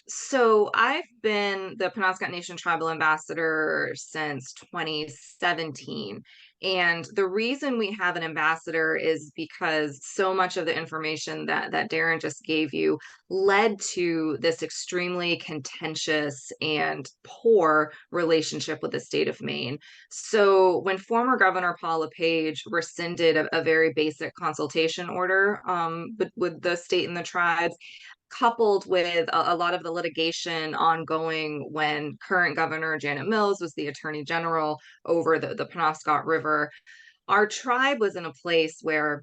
So I've been the Penobscot Nation Tribal Ambassador since 2017. And the reason we have an ambassador is because so much of the information that Darren just gave you led to this extremely contentious and poor relationship with the state of Maine. So when former Governor Paul LePage rescinded a very basic consultation order with the state and the tribes, coupled with a lot of the litigation ongoing when current Governor Janet Mills was the Attorney General over the Penobscot River, our tribe was in a place where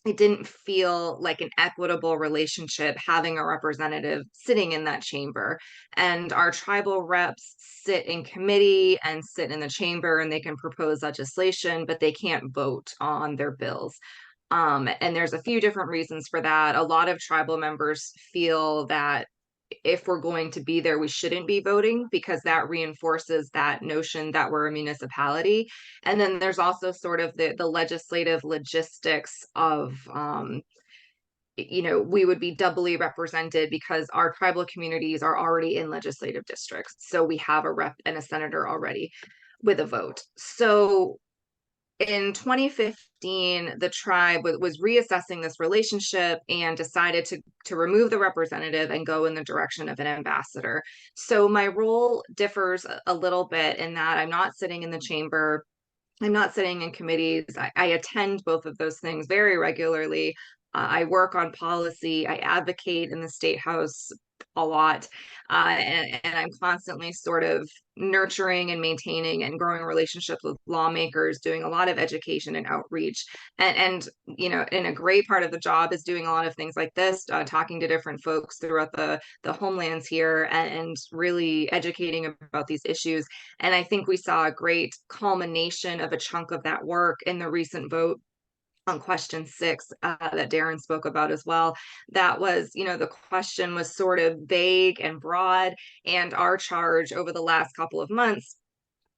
it didn't feel like an equitable relationship having a representative sitting in that chamber. And our tribal reps sit in committee and sit in the chamber and they can propose legislation, but they can't vote on their bills. And there's a few different reasons for that. A lot of tribal members feel that if we're going to be there, we shouldn't be voting because that reinforces that notion that we're a municipality. And then there's also sort of the legislative logistics of, we would be doubly represented because our tribal communities are already in legislative districts. So we have a rep and a senator already with a vote. So in 2015, the tribe was reassessing this relationship and decided to remove the representative and go in the direction of an ambassador. So my role differs a little bit in that I'm not sitting in the chamber. I'm not sitting in committees. I attend both of those things very regularly. I work on policy. I advocate in the state house a lot. And I'm constantly sort of nurturing and maintaining and growing relationships with lawmakers, doing a lot of education and outreach. And and a great part of the job is doing a lot of things like this, talking to different folks throughout the homelands here and really educating about these issues. And I think we saw a great culmination of a chunk of that work in the recent vote on question 6 that Darren spoke about as well. That was, the question was sort of vague and broad. And our charge over the last couple of months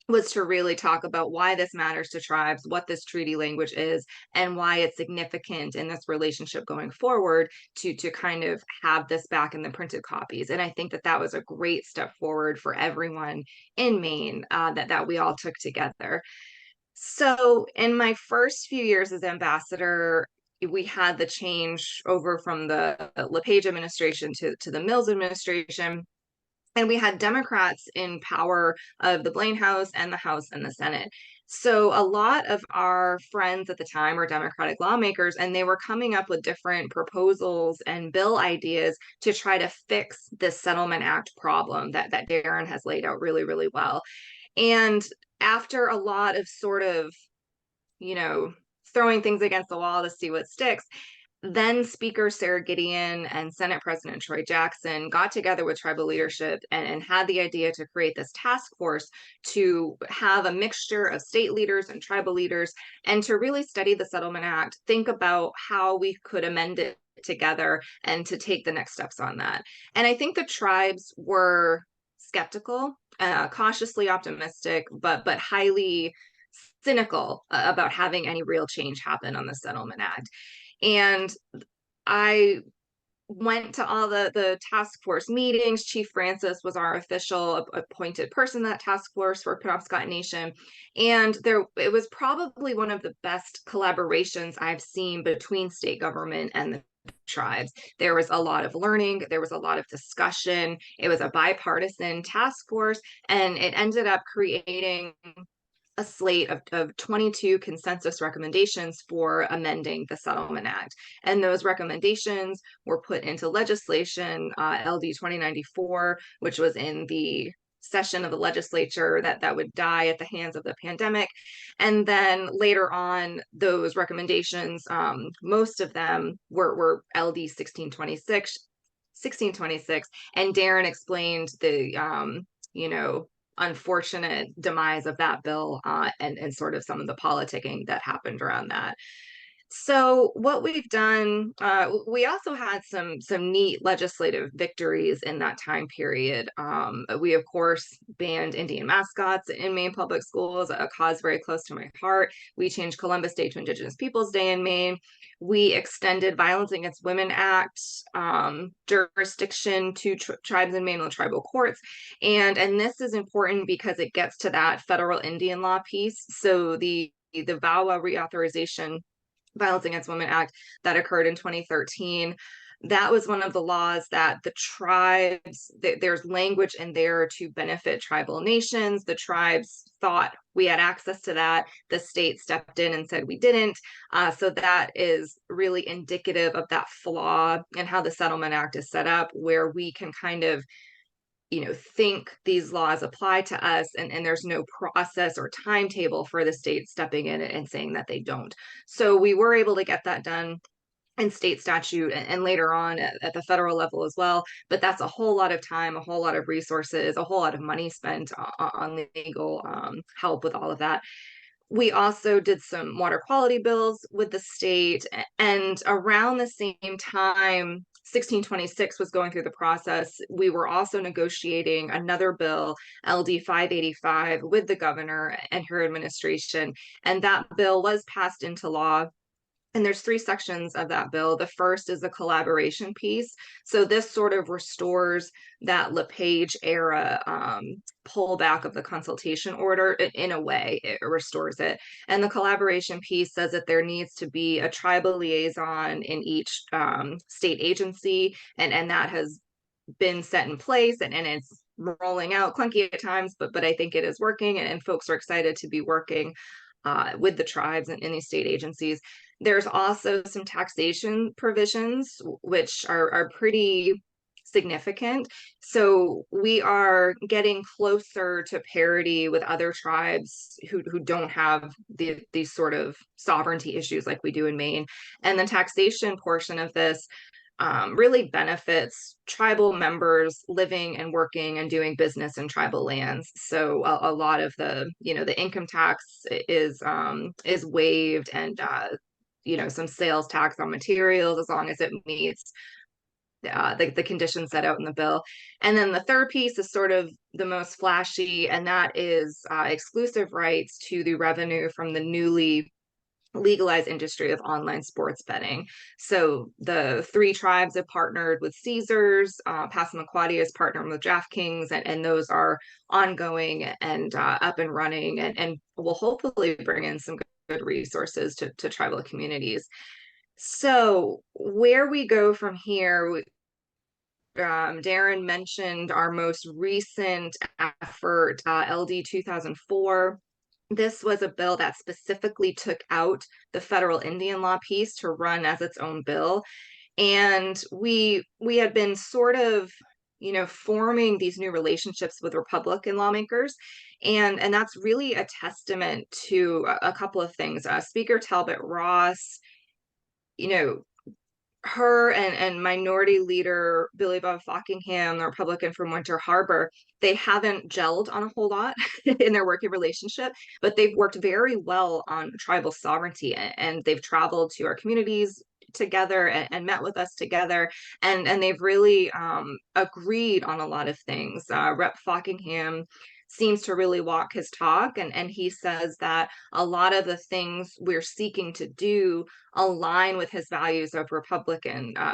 was to really talk about why this matters to tribes, what this treaty language is, and why it's significant in this relationship going forward to kind of have this back in the printed copies. And I think that was a great step forward for everyone in Maine that we all took together. So in my first few years as ambassador, we had the change over from the LePage administration to the Mills administration. And we had Democrats in power of the Blaine House and the House and the Senate. So a lot of our friends at the time were Democratic lawmakers, and they were coming up with different proposals and bill ideas to try to fix this Settlement Act problem that Darren has laid out really, really well. And after a lot of sort of, you know, throwing things against the wall to see what sticks, then Speaker Sarah Gideon and Senate President Troy Jackson got together with tribal leadership and had the idea to create this task force to have a mixture of state leaders and tribal leaders and to really study the Settlement Act, think about how we could amend it together and to take the next steps on that. And I think the tribes were skeptical, cautiously optimistic, but highly cynical about having any real change happen on the Settlement Act. And I went to all the task force meetings. Chief Francis was our official appointed person in that task force for Penobscot Nation. And it was probably one of the best collaborations I've seen between state government and the tribes. There was a lot of learning, there was a lot of discussion. It was a bipartisan task force, and it ended up creating a slate of 22 consensus recommendations for amending the Settlement Act. And those recommendations were put into legislation, LD 2094, which was in the session of the legislature that would die at the hands of the pandemic. And then later on, those recommendations, most of them were LD 1626, and Darren explained the, unfortunate demise of that bill and sort of some of the politicking that happened around that. So what we've done, we also had some neat legislative victories in that time period. We of course banned Indian mascots in Maine public schools, a cause very close to my heart. We changed Columbus Day to Indigenous Peoples Day in Maine. We extended Violence Against Women Act jurisdiction to tribes in Maine and tribal courts. And this is important because it gets to that federal Indian law piece. So the VAWA reauthorization, Violence Against Women Act, that occurred in 2013. That was one of the laws that the tribes, there's language in there to benefit tribal nations. The tribes thought we had access to that. The state stepped in and said we didn't. So that is really indicative of that flaw in how the Settlement Act is set up, where we can kind of think these laws apply to us, and there's no process or timetable for the state stepping in and saying that they don't. So we were able to get that done in state statute and later on at the federal level as well. But that's a whole lot of time, a whole lot of resources, a whole lot of money spent on legal help with all of that. We also did some water quality bills with the state, and around the same time 1626 was going through the process, we were also negotiating another bill, LD 585, with the governor and her administration, and that bill was passed into law. And there's 3 sections of that bill. The first is the collaboration piece. So this sort of restores that LePage era pullback of the consultation order in a way. It restores it. And the collaboration piece says that there needs to be a tribal liaison in each state agency. And that has been set in place, and it's rolling out clunky at times, but I think it is working, and folks are excited to be working with the tribes and in these state agencies. There's also some taxation provisions, which are pretty significant. So we are getting closer to parity with other tribes who don't have these sort of sovereignty issues like we do in Maine. And the taxation portion of this really benefits tribal members living and working and doing business in tribal lands. So a lot of the income tax is waived, and some sales tax on materials as long as it meets the conditions set out in the bill. And then the third piece is sort of the most flashy, and that is exclusive rights to the revenue from the newly legalized industry of online sports betting. So the 3 tribes have partnered with Caesars, Passamaquoddy has partnered with DraftKings, and those are ongoing and up and running, and will hopefully bring in some good resources to tribal communities. So where we go from here, Darren mentioned our most recent effort, LD 2004. This was a bill that specifically took out the federal Indian law piece to run as its own bill. And we had been sort of, forming these new relationships with Republican lawmakers. And that's really a testament to a couple of things. Speaker Talbot Ross, you know, her and Minority Leader Billy Bob Fockingham, the Republican from Winter Harbor, they haven't gelled on a whole lot in their working relationship, but they've worked very well on tribal sovereignty, and they've traveled to our communities together and met with us together, and they've really agreed on a lot of things. Rep Fockingham seems to really walk his talk, and he says that a lot of the things we're seeking to do align with his values of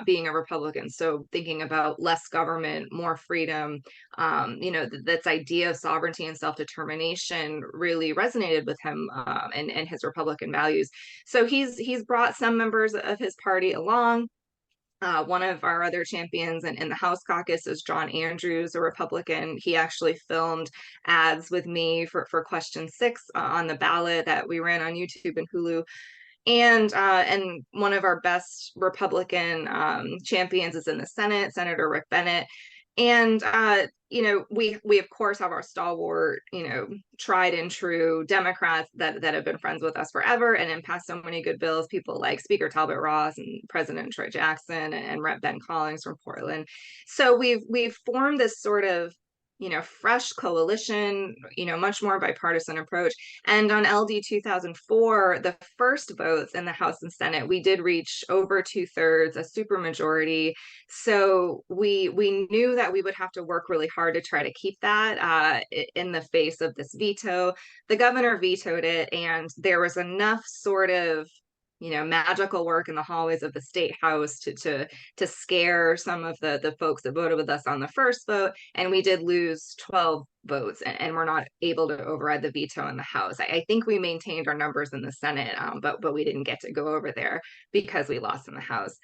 being a Republican. So thinking about less government, more freedom, this idea of sovereignty and self-determination really resonated with him, and his Republican values. So he's brought some members of his party along. One of our other champions in the House caucus is John Andrews, a Republican. He actually filmed ads with me for question 6 on the ballot that we ran on YouTube and Hulu. And one of our best Republican champions is in the Senate, Senator Rick Bennett. And we of course have our stalwart, tried and true Democrats that have been friends with us forever and then passed so many good bills. People like Speaker Talbot Ross and President Troy Jackson and Rep Ben Collins from Portland. So we've formed this sort of fresh coalition, much more bipartisan approach. And on LD 2004, the first votes in the House and Senate, we did reach over 2/3, a supermajority. So we knew that we would have to work really hard to try to keep that in the face of this veto. The governor vetoed it, and there was enough sort of magical work in the hallways of the state house to scare some of the folks that voted with us on the first vote, and we did lose 12 votes, and we're not able to override the veto in the House. I think we maintained our numbers in the Senate, but we didn't get to go over there because we lost in the House.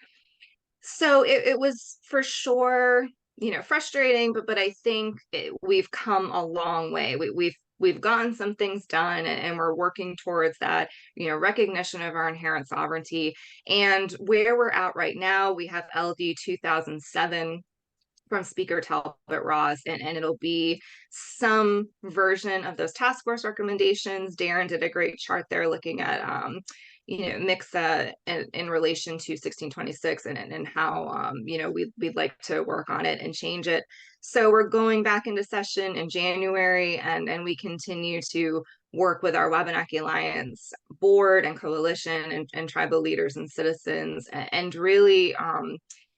So it was for sure frustrating, but I think we've come a long way. We've gotten some things done, and we're working towards that recognition of our inherent sovereignty. And where we're at right now, we have LD 2007 from Speaker Talbot Ross, and it'll be some version of those task force recommendations. Darren did a great chart there looking at MCSL in relation to 1626 and how we'd like to work on it and change it. So we're going back into session in January, and we continue to work with our Wabanaki Alliance board and coalition and tribal leaders and citizens, and really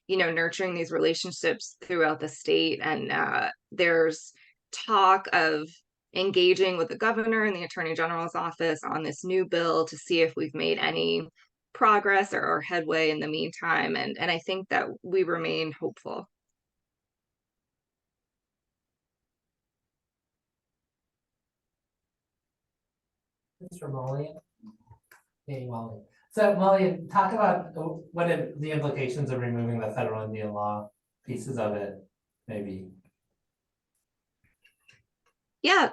nurturing these relationships throughout the state. And there's talk of engaging with the governor and the attorney general's office on this new bill to see if we've made any progress or headway in the meantime. And I think that we remain hopeful. Mr. Mully. Hey, Molly. So Molly, talk about what the implications of removing the federal Indian law pieces of it, maybe. Yeah,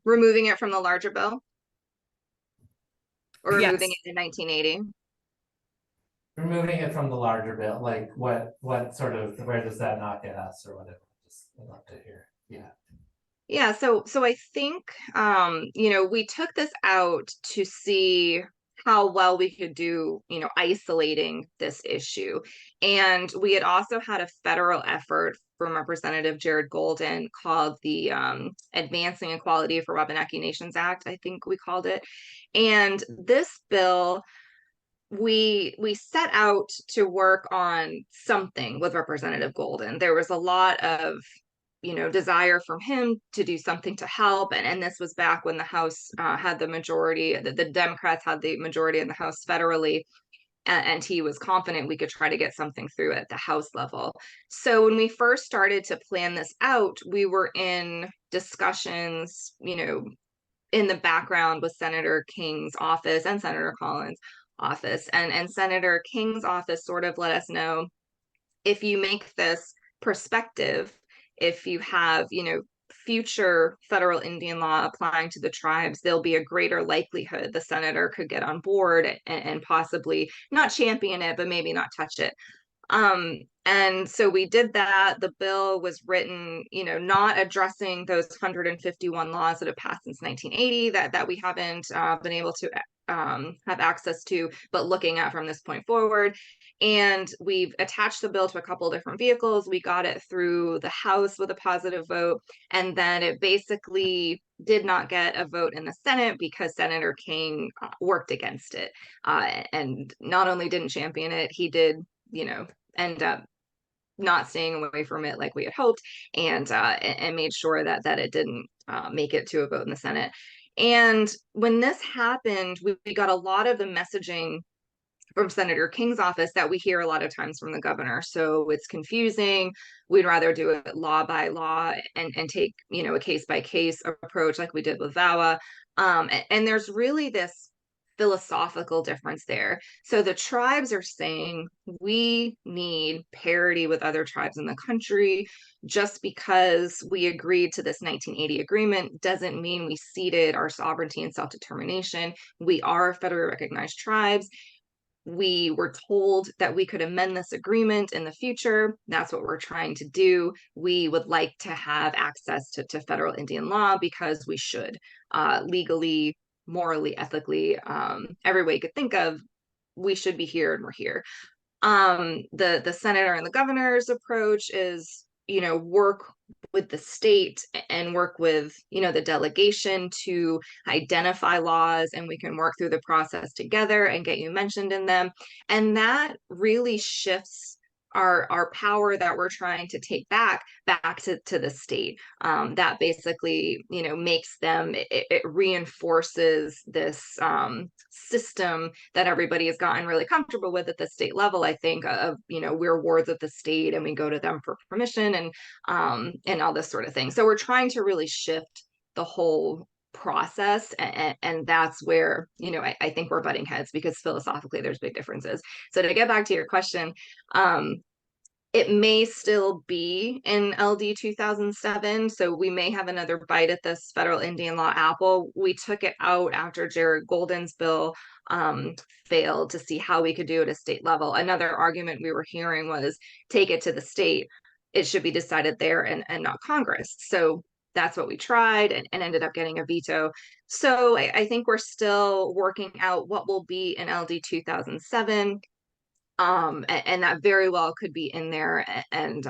removing it from the larger bill, or Yes. removing it in 1980. Removing it from the larger bill, like what sort of, where does that knock at us or whatever? Just I'd love to hear. Yeah. Yeah, so I think we took this out to see how well we could do, isolating this issue. And we had also had a federal effort from Representative Jared Golden called the Advancing Equality for Wabanaki Nations Act, I think we called it. And this bill, we set out to work on something with Representative Golden. There was a lot of desire from him to do something to help. And this was back when the House had the majority, the Democrats had the majority in the House federally, and he was confident we could try to get something through at the House level. So when we first started to plan this out, we were in discussions, in the background with Senator King's office and Senator Collins' office. And Senator King's office sort of let us know, if you make this perspective, if you have, future federal Indian law applying to the tribes, there'll be a greater likelihood the senator could get on board and possibly not champion it, but maybe not touch it. And so we did that. The bill was written, not addressing those 151 laws that have passed since 1980 that we haven't been able to have access to, but looking at from this point forward. And we've attached the bill to a couple different vehicles. We got it through the House with a positive vote, and then it basically did not get a vote in the Senate because Senator King worked against it, and not only didn't champion it, he did, end up not staying away from it like we had hoped, and made sure that it didn't make it to a vote in the Senate. And when this happened, we got a lot of the messaging from Senator King's office that we hear a lot of times from the governor. So it's confusing. We'd rather do it law by law and take, a case by case approach like we did with VAWA. And there's really this philosophical difference there. So the tribes are saying we need parity with other tribes in the country. Just because we agreed to this 1980 agreement doesn't mean we ceded our sovereignty and self-determination. We are federally recognized tribes. We were told that we could amend this agreement in the future. That's what we're trying to do. We would like to have access to federal Indian law because we should, legally, morally, ethically, every way you could think of, we should be here and we're here. The senator and the governor's approach is, work with the state and work with, the delegation to identify laws, and we can work through the process together and get you mentioned in them. And that really shifts our power that we're trying to take back to the state. That basically, makes them, it reinforces this system that everybody has gotten really comfortable with at the state level, I think, of, we're wards of the state and we go to them for permission and all this sort of thing. So we're trying to really shift the whole process, and that's where, I think we're butting heads because philosophically there's big differences. So to get back to your question, it may still be in LD 2007, so we may have another bite at this federal Indian law apple. We took it out after Jared Golden's bill failed to see how we could do it at state level. Another argument we were hearing was take it to the state. It should be decided there and not Congress. So that's what we tried and ended up getting a veto. So I think we're still working out what will be in LD 2007. And that very well could be in there, and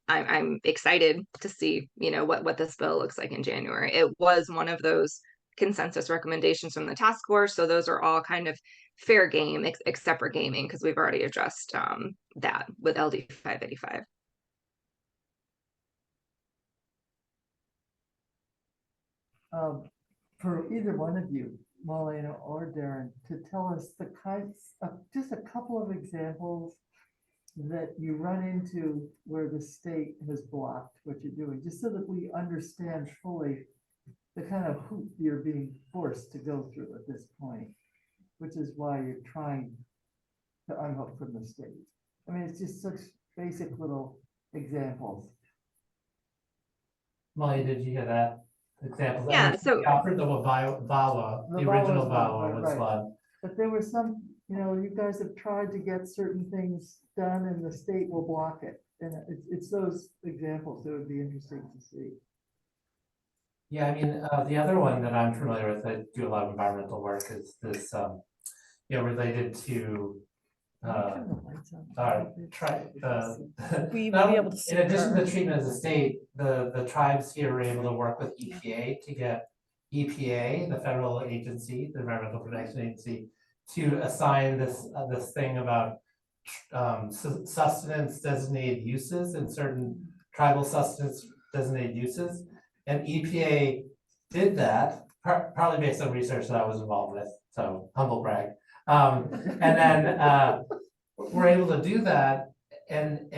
I'm excited to see, what this bill looks like in January. It was one of those consensus recommendations from the task force, so those are all kind of fair game, except for gaming, because we've already addressed that with LD 585. For either one of you, Marlena or Darren, to tell us the kinds of, just a couple of examples that you run into where the state has blocked what you're doing, just so that we understand fully the kind of hoop you're being forced to go through at this point, which is why you're trying to unhook from the state. I mean, it's just such basic little examples. Molly, did you hear that? Examples. Yeah, so Alfred, the VAWA, the original VAWA was one. But there were some, you guys have tried to get certain things done and the state will block it. And it's those examples that would be interesting to see. Yeah, I mean, the other one that I'm familiar with, I do a lot of environmental work, is this, related to We Well, be able to see in addition her. to treatment as a state, the tribes here were able to work with EPA to get EPA, the federal agency, the Environmental Protection Agency, to assign this thing about sustenance designated uses and certain tribal sustenance designated uses. And EPA did that, partly based on research that I was involved with, so humble brag. And then we're able to do that and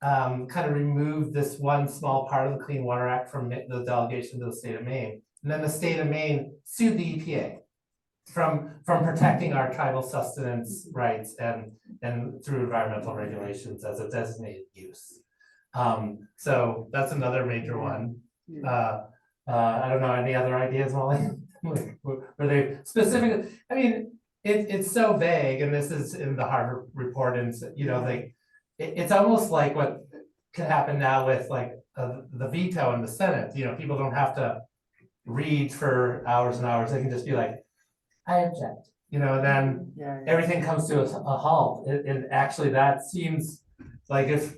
kind of remove this one small part of the Clean Water Act from the delegation to the state of Maine. And then the state of Maine sued the EPA from protecting our tribal sustenance rights and through environmental regulations as a designated use. So that's another major one. Yeah. I don't know, any other ideas, Molly? Like, were they specific? I mean, it's so vague, and this is in the Harvard report, and you know, like, it's almost like what could happen now with like the veto in the Senate. You know, people don't have to read for hours and hours. They can just be like, I object, you know, and then Yeah, everything comes to a halt. And actually that seems like if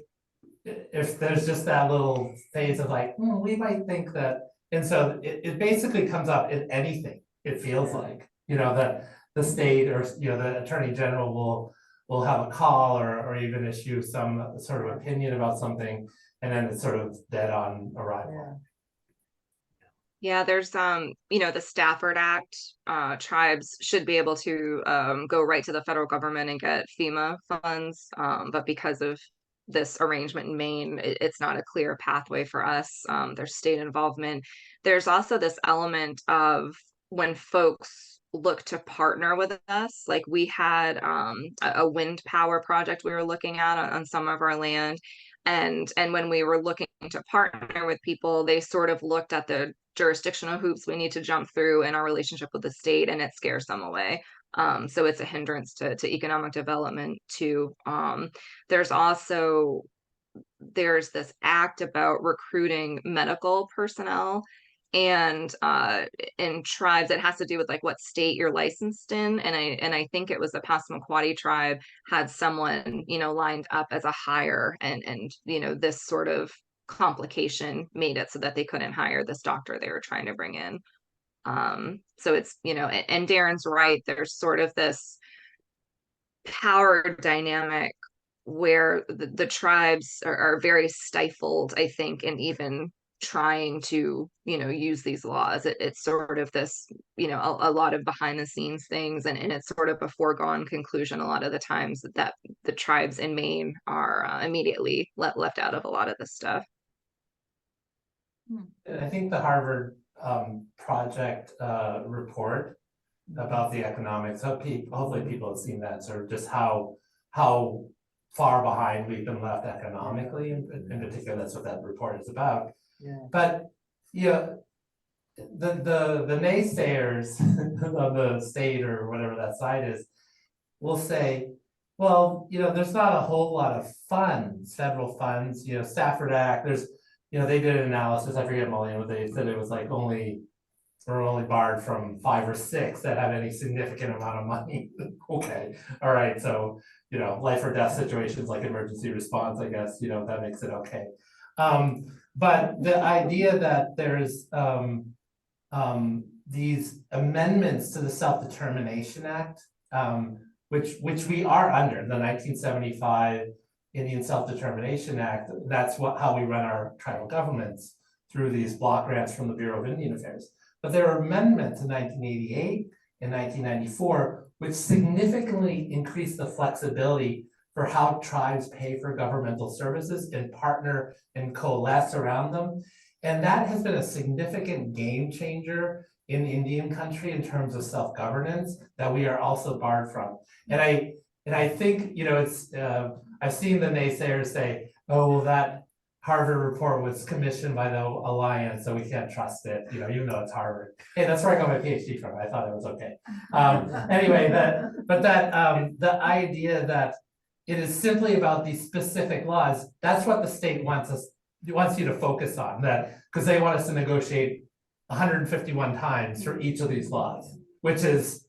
there's just that little phase of like, we might think that, and so it basically comes up in anything, it feels like, you know, that the state or, you know, the attorney general will have a call or even issue some sort of opinion about something, and then it's sort of dead on arrival. yeah. Yeah, there's you know, the Stafford Act, tribes should be able to go right to the federal government and get FEMA funds. But because of this arrangement in Maine, it's not a clear pathway for us. There's state involvement. There's also this element of when folks look to partner with us, like we had a wind power project we were looking at on some of our land. And when we were looking to partner with people, they sort of looked at the jurisdictional hoops we need to jump through in our relationship with the state, and it scares them away. So it's a hindrance to economic development too. There's also there's this act about recruiting medical personnel, and in tribes it has to do with like what state you're licensed in, and I think it was the Passamaquoddy tribe had someone, you know, lined up as a hire, and you know, this sort of complication made it so that they couldn't hire this doctor they were trying to bring in. So it's, you know, and Darren's right, there's sort of this power dynamic where the tribes are very stifled, I think, in even trying to, you know, use these laws. It's sort of this, you know, a lot of behind the scenes things, and it's sort of a foregone conclusion a lot of the times that the tribes in Maine are immediately left out of a lot of this stuff. And I think the Harvard project report about the economics, hopefully people have seen that, sort of just how far behind we've been left economically, in particular, that's what that report is about. Yeah. But, you know, the naysayers of the state or whatever that side is, will say, well, you know, there's not a whole lot of funds, federal funds, you know, Stafford Act, there's, you know, they did an analysis, I forget, Molly, but they said it was like we're only barred from 5 or 6 that have any significant amount of money. Okay, all right, so, you know, life or death situations like emergency response, I guess, you know, that makes it okay. But the idea that there's these amendments to the Self-Determination Act, which we are under, the 1975 Indian Self-Determination Act, that's how we run our tribal governments, through these block grants from the Bureau of Indian Affairs. But there are amendments in 1988 and 1994, which significantly increased the flexibility for how tribes pay for governmental services and partner and coalesce around them. And that has been a significant game changer in Indian country in terms of self-governance that we are also barred from. And I think, you know, it's I've seen the naysayers say, oh, well, that Harvard report was commissioned by the Alliance, so we can't trust it, you know, even though it's Harvard. Hey, that's where I got my PhD from. I thought it was okay. Anyway, the idea that it is simply about these specific laws, that's what the state wants you to focus on, that because they want us to negotiate 151 times for each of these laws, which is,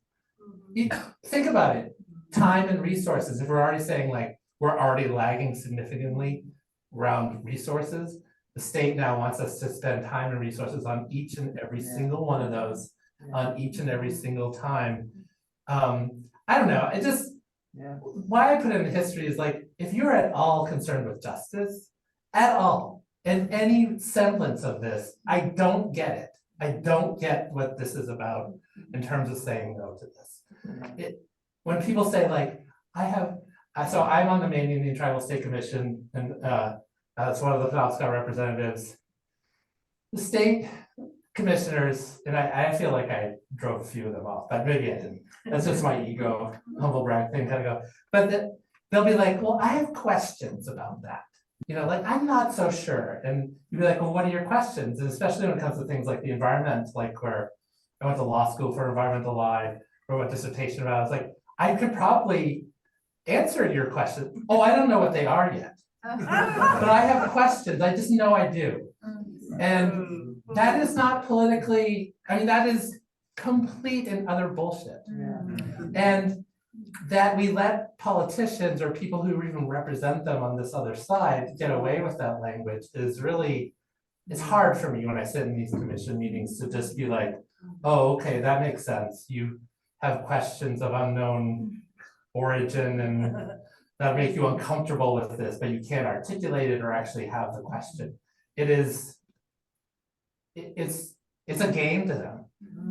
think about it, time and resources. If we're already saying like we're already lagging significantly around resources, the state now wants us to spend time and resources on each and every single one of those, on each and every single time. I don't know, it just, why I put it in history is like, if you're at all concerned with justice, at all, and any semblance of this, I don't get it. I don't get what this is about in terms of saying no to this. When people say like, so I'm on the Maine Indian Tribal State Commission, and as one of the Penobscot representatives. The state commissioners, and I feel like I drove a few of them off, but maybe I didn't. That's just my ego, humble brag thing, kind of go. But they'll be like, well, I have questions about that. you know, like, I'm not so sure. And you'd be like, well, what are your questions? And especially when it comes to things like the environment, like where I went to law school for environmental law, I wrote a dissertation about, I was like, I could probably answer your question. Oh, I don't know what they are yet, but I have questions. I just know I do. And that is not politically, I mean, that is complete and utter bullshit. And that we let politicians or people who even represent them on this other side get away with that language is really, it's hard for me when I sit in these commission meetings to just be like, oh, okay, that makes sense. You have questions of unknown origin and that make you uncomfortable with this, but you can't articulate it or actually have the question. It is, it's a game to them.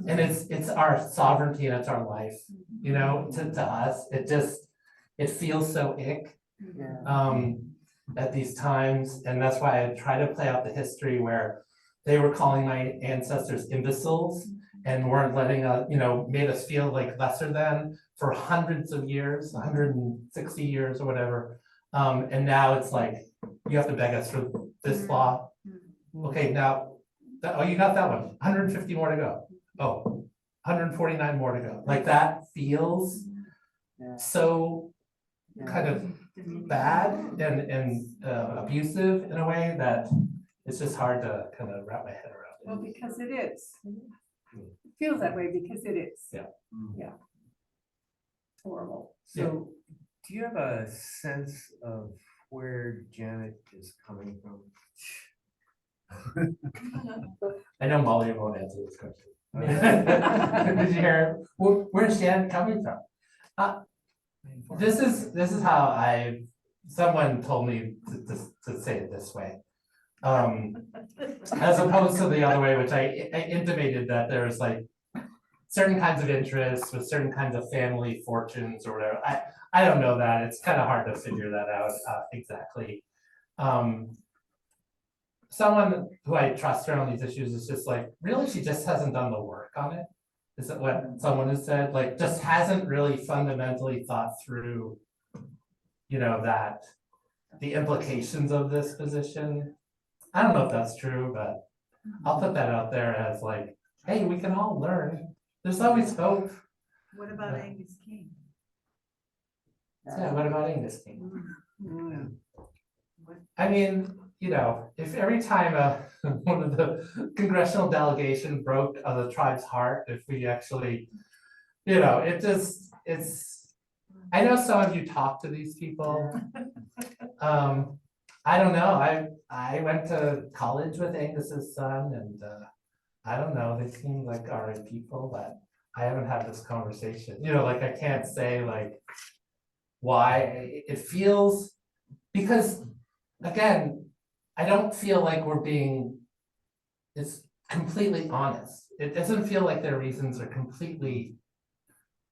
And it's our sovereignty and it's our life, you know, to us, it feels so ick at these times. And that's why I try to play out the history where they were calling my ancestors imbeciles and weren't letting us, you know, made us feel like lesser than for hundreds of years, 160 years or whatever. And now it's like, you have to beg us for this law. Okay, now, oh, you got that one, 150 more to go. Oh, 149 more to go. Like that feels so kind of bad and abusive in a way that it's just hard to kind of wrap my head around it. Well, because it is. It feels that way because it is. Yeah. Yeah. Horrible. So, do you have a sense of where Janet is coming from? I know Molly won't answer this question. Did you hear? Where's Janet coming from? This is how someone told me to say it this way. As opposed to the other way, which I intimated that there's like certain kinds of interests with certain kinds of family fortunes or whatever. I don't know that. It's kind of hard to figure that out exactly. Someone who I trust around these issues is just like, really, she just hasn't done the work on it. Is that what someone has said? Like, just hasn't really fundamentally thought through, you know, that the implications of this position. I don't know if that's true, but I'll put that out there as like, hey, we can all learn. There's always hope. What about Angus King? Yeah, what about Angus King? I mean, you know, if every time one of the congressional delegation broke the tribe's heart, if we actually, you know, I know some of you talk to these people. I don't know, I went to college with Angus's son and I don't know, they seem like all right people, but I haven't had this conversation, you know, like I can't say like why it feels, because again, I don't feel like it's completely honest. It doesn't feel like their reasons are completely,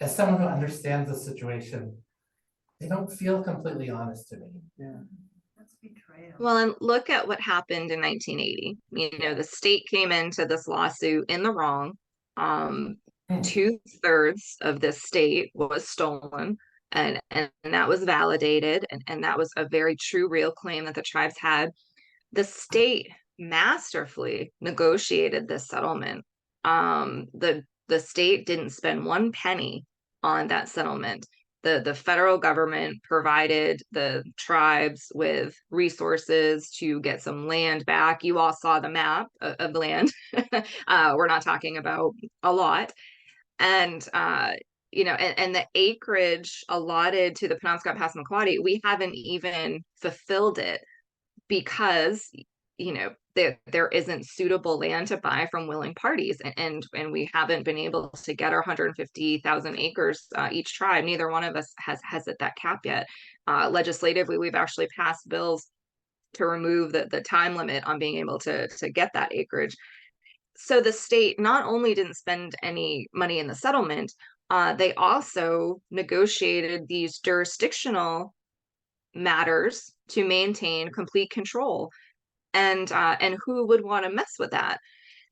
as someone who understands the situation, they don't feel completely honest to me. That's betrayal. Well, and look at what happened in 1980. You know, the state came into this lawsuit in the wrong. 2/3 of this state was stolen, and that was validated, and that was a very true, real claim that the tribes had. The state masterfully negotiated this settlement. The state didn't spend one penny on that settlement. The federal government provided the tribes with resources to get some land back. You all saw the map of the land. We're not talking about a lot. And you know, and the acreage allotted to the Penobscot Passamaquoddy, we haven't even fulfilled it because, you know, there isn't suitable land to buy from willing parties, and we haven't been able to get our 150,000 acres each tribe. Neither one of us has hit that cap yet. Legislatively, we've actually passed bills to remove the time limit on being able to get that acreage. So the state not only didn't spend any money in the settlement, they also negotiated these jurisdictional matters to maintain complete control. And who would want to mess with that?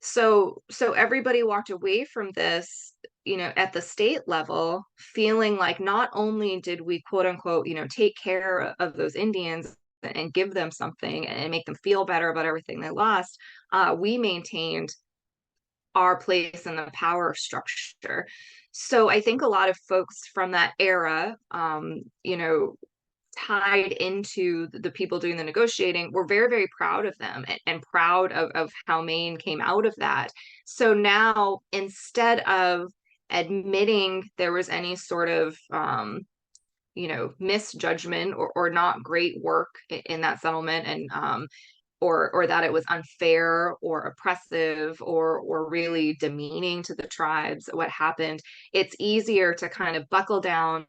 So everybody walked away from this, you know, at the state level, feeling like not only did we quote unquote, you know, take care of those Indians and give them something and make them feel better about everything they lost, we maintained our place in the power structure. So I think a lot of folks from that era, tied into the people doing the negotiating, we're very, very proud of them and proud of how Maine came out of that. So now, instead of admitting there was any sort of misjudgment or not great work in that settlement, and or that it was unfair or oppressive or really demeaning to the tribes, what happened, it's easier to kind of buckle down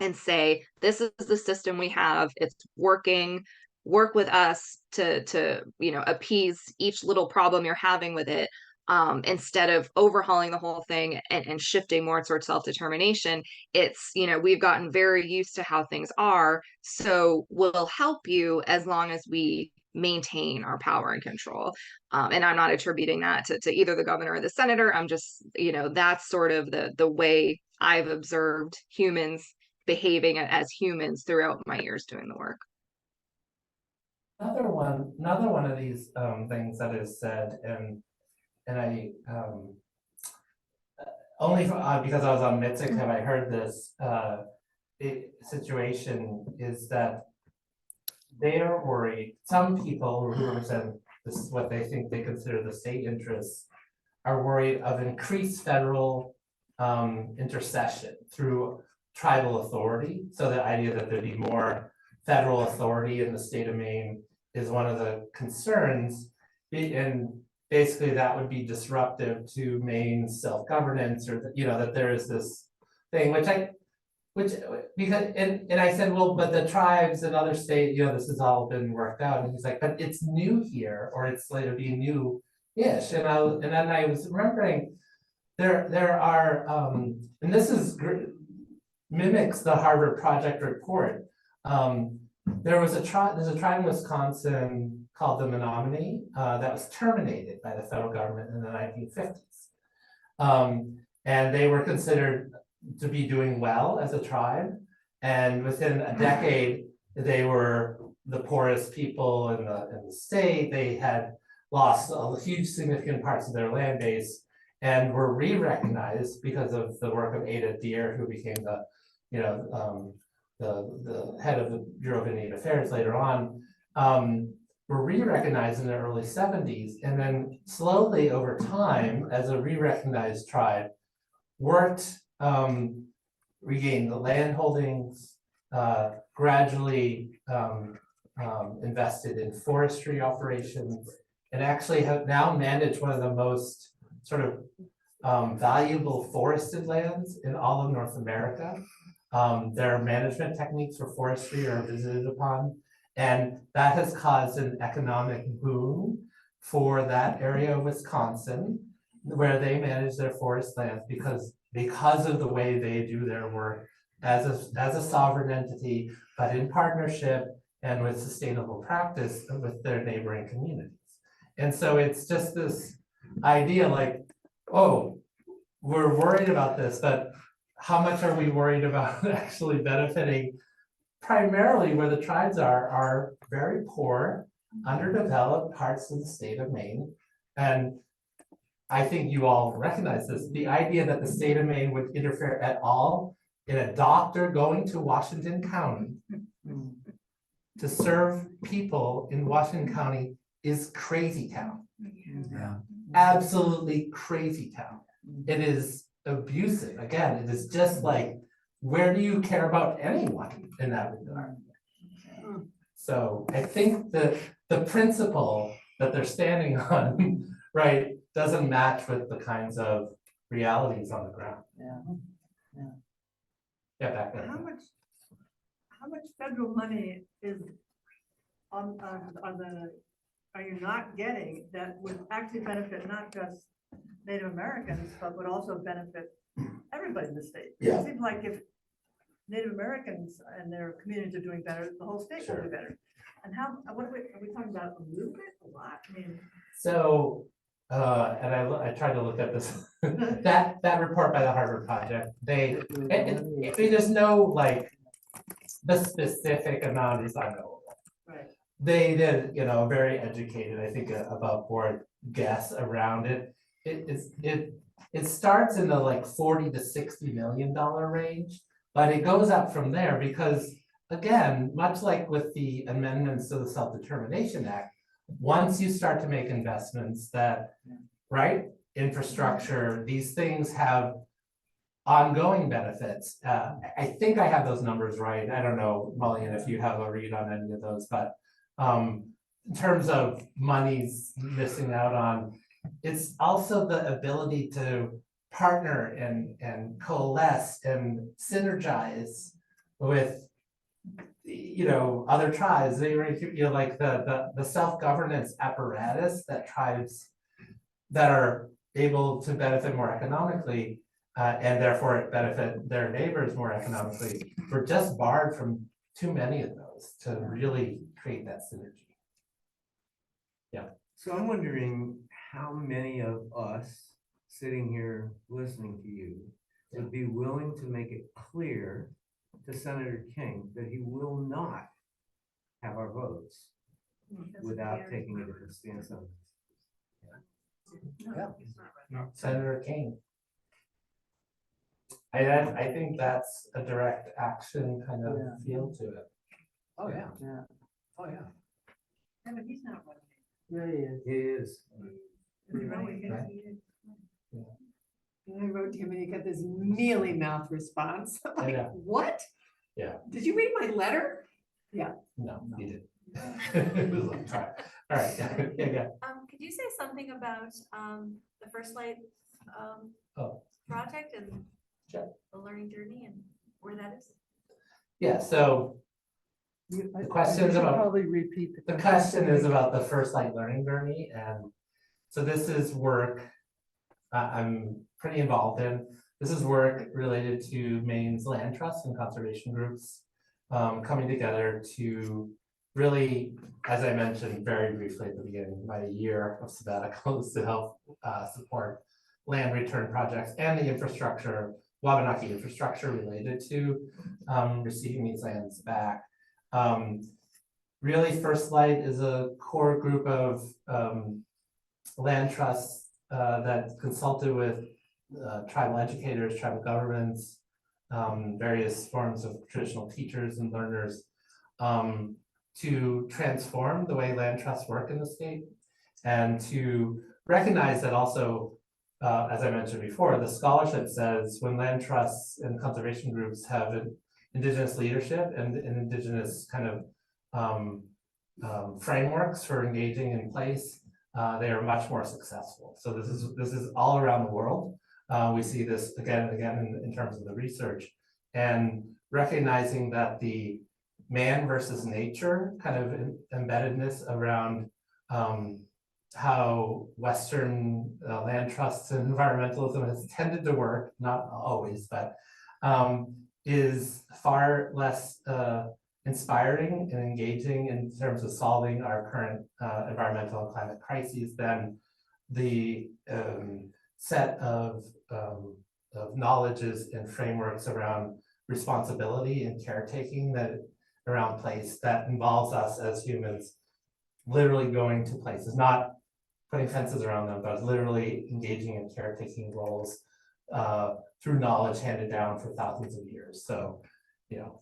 and say, this is the system we have, it's working, work with us to appease each little problem you're having with it, instead of overhauling the whole thing and shifting more towards self-determination. It's, we've gotten very used to how things are, so we'll help you as long as we maintain our power and control. And I'm not attributing that to either the governor or the senator. I'm just, that's sort of the way I've observed humans behaving as humans throughout my years doing the work. Another one of these things that is said, and I only because I was on Mitzik have I heard this situation, is that they are worried. Some people who represent this is what they think they consider the state interests are worried of increased federal intercession through tribal authority. So the idea that there'd be more federal authority in the state of Maine is one of the concerns. And basically that would be disruptive to Maine's self-governance, or that there is this thing, because I said, well, but the tribes and other states, this has all been worked out. And he's like, but it's new here, or it's like to be new-ish. And then I was remembering there are, and this mimics the Harvard Project report. There's a tribe in Wisconsin called the Menominee that was terminated by the federal government in the 1950s. And they were considered to be doing well as a tribe. And within a decade, they were the poorest people in the state. They had lost huge significant parts of their land base and were re-recognized because of the work of Ada Deer, who became the head of the Bureau of Indian Affairs later on, were re-recognized in the early 70s, and then slowly over time, as a re-recognized tribe, worked, regained the land holdings, gradually invested in forestry operations, and actually have now managed one of the most sort of valuable forested lands in all of North America. Their management techniques for forestry are visited upon, and that has caused an economic boom for that area of Wisconsin, where they manage their forest lands because of the way they do their work as a sovereign entity, but in partnership and with sustainable practice with their neighboring communities. And so it's just this idea like, oh, we're worried about this, but how much are we worried about actually benefiting primarily where the tribes are very poor, underdeveloped parts of the state of Maine. And I think you all recognize this, the idea that the state of Maine would interfere at all in a doctor going to Washington County to serve people in Washington County is crazy town. Yeah. Absolutely crazy town. It is abusive. Again, it is just like, where do you care about anyone in that regard? So I think the principle that they're standing on, right, doesn't match with the kinds of realities on the ground. Yeah. Yeah, back there. How much federal money is on are you not getting that would actually benefit not just Native Americans, but would also benefit everybody in the state? Yeah. It seems like if Native Americans and their communities are doing better, the whole state will do better. And what are we talking about, a little bit, a lot? I mean. So, and I tried to look at this, that report by the Harvard Project, there's no like, the specific amount is unknowable, they did, a very educated, I think, above board guess around it. It starts in the like 40 to 60 million dollar range, but it goes up from there because, again, much like with the amendments to the Self-Determination Act, once you start to make investments that, right, infrastructure, these things have ongoing benefits. I think I have those numbers right. I don't know, Mulligan, if you have a read on any of those, but in terms of monies missing out on, it's also the ability to partner and coalesce and synergize with other tribes. Like the self-governance apparatus that tribes that are able to benefit more economically and therefore benefit their neighbors more economically. We're just barred from too many of those to really create that synergy. So I'm wondering how many of us sitting here listening to you would be willing to make it clear to Senator King that he will not have our votes without taking a different stance on this. Senator King. I think that's a direct action kind of feel to it. Oh, yeah. Yeah, Oh, yeah. Yeah, but he's not running. yeah, he is. He is. And I wrote to him and he got this mealy mouth response. I'm like, Yeah. what? Yeah. Did you read my letter? No, he didn't. It was like, all right, yeah. Could you say something about, the First Light, Oh. project and Sure. the learning journey and where that is? Yeah, so The question is about- Probably repeat the question is about the First Light learning journey, and so this is work I'm pretty involved in. This is work related to Maine's land trusts and conservation groups coming together to really, as I mentioned very briefly at the beginning, my year of sabbaticals to help support land return projects and the infrastructure, Wabanaki infrastructure related to receiving these lands back. Really, First Light is a core group of land trusts that consulted with tribal educators, tribal governments, various forms of traditional teachers and learners to transform the way land trusts work in the state and to recognize that also, as I mentioned before, the scholarship says when land trusts and conservation groups have an Indigenous leadership and Indigenous kind of frameworks for engaging in place, they are much more successful. So this is all around the world. We see this again and again in terms of the research, and recognizing that the man versus nature kind of embeddedness around how Western land trusts and environmentalism has tended to work, not always, but is far less inspiring and engaging in terms of solving our current environmental and climate crises than the set of knowledges and frameworks around responsibility and caretaking that around place that involves us as humans literally going to places, not putting fences around them, but literally engaging in caretaking roles through knowledge handed down for thousands of years. So,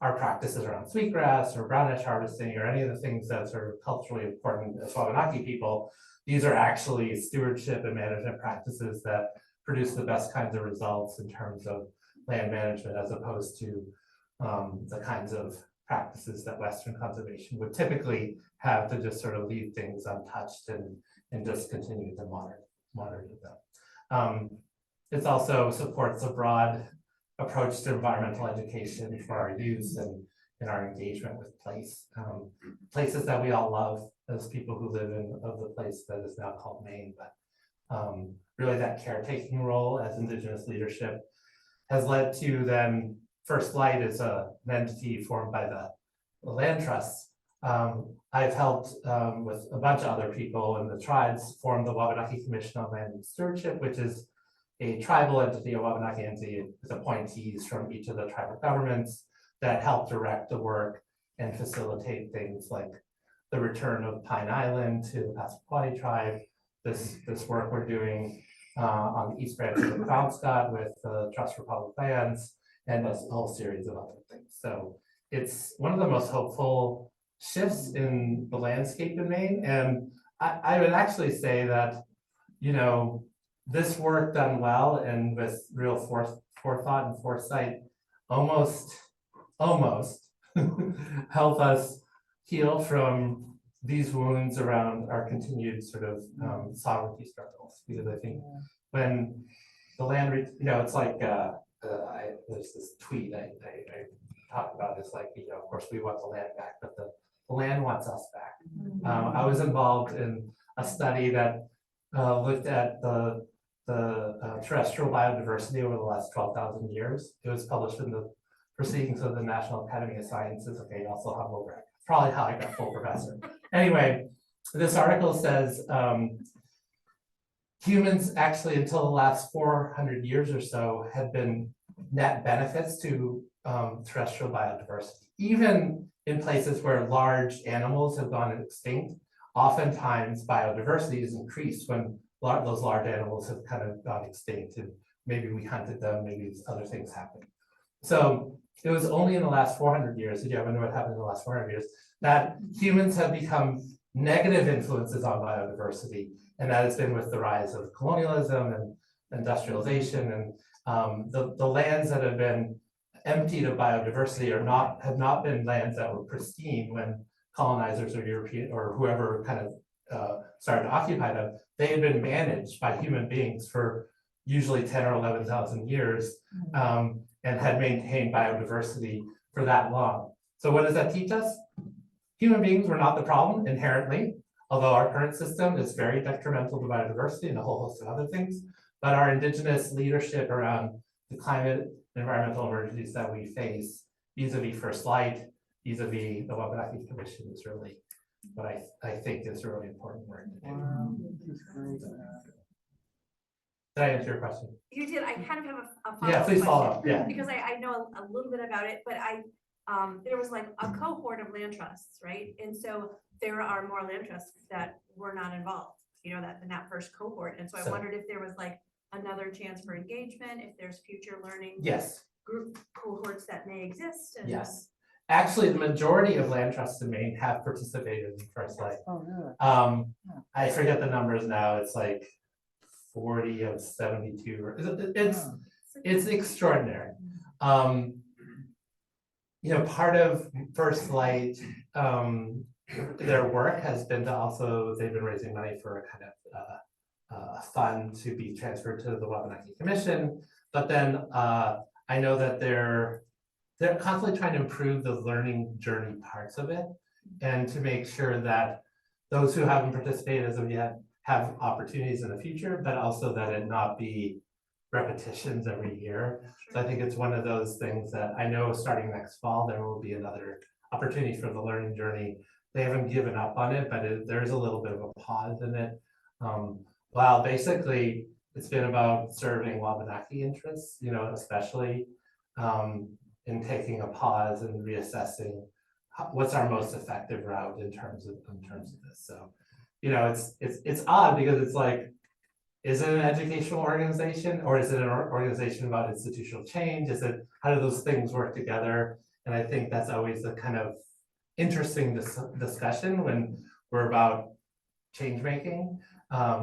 our practices around sweetgrass or brown ash harvesting or any of the things that are culturally important as Wabanaki people, these are actually stewardship and management practices that produce the best kinds of results in terms of land management, as opposed to the kinds of practices that Western conservation would typically have to just sort of leave things untouched and just continue to monitor them. It also supports a broad approach to environmental education for our youth and in our engagement with place. Places that we all love as people who live in the place that is now called Maine, but really that caretaking role as Indigenous leadership has led to then First Light is an entity formed by the land trusts. I've helped with a bunch of other people in the tribes form the Wabanaki Commission on Land and Stewardship, which is a tribal entity, a Wabanaki entity with appointees from each of the tribal governments that help direct the work and facilitate things like the return of Pine Island to the Passamaquoddy tribe, this work we're doing on the East Branch of the Penobscot with the Trust for Public Lands, and a whole series of other things. So it's one of the most hopeful shifts in the landscape in Maine. And I would actually say that, you know, this work done well and with real forethought and foresight almost help us heal from these wounds around our continued sort of sovereignty struggles. Because I think when the land, it's like, there's this tweet I talk about, it's like, of course we want the land back, but the land wants us back. I was involved in a study that looked at the terrestrial biodiversity over the last 12,000 years. It was published in the Proceedings of the National Academy of Sciences. Okay, also humble, probably how I got full professor. Anyway, this article says humans actually until the last 400 years or so had been net benefits to terrestrial biodiversity. Even in places where large animals have gone extinct, oftentimes biodiversity is increased when those large animals have kind of gone extinct, and maybe we hunted them, maybe other things happened. So it was only in the last 400 years, did you ever know what happened in the last 400 years, that humans have become negative influences on biodiversity, and that has been with the rise of colonialism and industrialization, and the lands that have been emptied of biodiversity have not been lands that were pristine when colonizers or European or whoever kind of started to occupy them. They had been managed by human beings for usually 10 or 11,000 years, and had maintained biodiversity for that long. So what does that teach us? Human beings were not the problem inherently, although our current system is very detrimental to biodiversity and a whole host of other things. But our indigenous leadership around the climate and environmental emergencies that we face, vis-a-vis First Light, vis-a-vis the Wabanaki Commission, is really what I think is really important work to do. Wow, this is great. Did I answer your question? You did, I kind of have a follow-up Yeah, please follow question, up, yeah. because I know a little bit about it, but there was like a cohort of land trusts, right? And so there are more land trusts that were not involved, that in that first cohort. And so I wondered if there was like another chance for engagement, if there's future learning. Yes. Group cohorts that may exist. And Yes. Actually, the majority of land trusts in Maine have participated in First Light. Oh, really? I forget the numbers now. It's like 40 of 72. It's extraordinary. Part of First Light, their work has been to also, they've been raising money for a kind of a fund to be transferred to the Wabanaki Commission. But then I know that they're constantly trying to improve the learning journey parts of it, and to make sure that those who haven't participated as of yet have opportunities in the future, but also that it not be repetitions every year. So I think it's one of those things that I know starting next fall, there will be another opportunity for the learning journey. They haven't given up on it, but there's a little bit of a pause in it. While basically it's been about serving Wabanaki interests, especially in taking a pause and reassessing what's our most effective route in terms of this. So, it's odd because it's like, is it an educational organization, or is it an organization about institutional change? How do those things work together? And I think that's always a kind of interesting discussion when we're about change making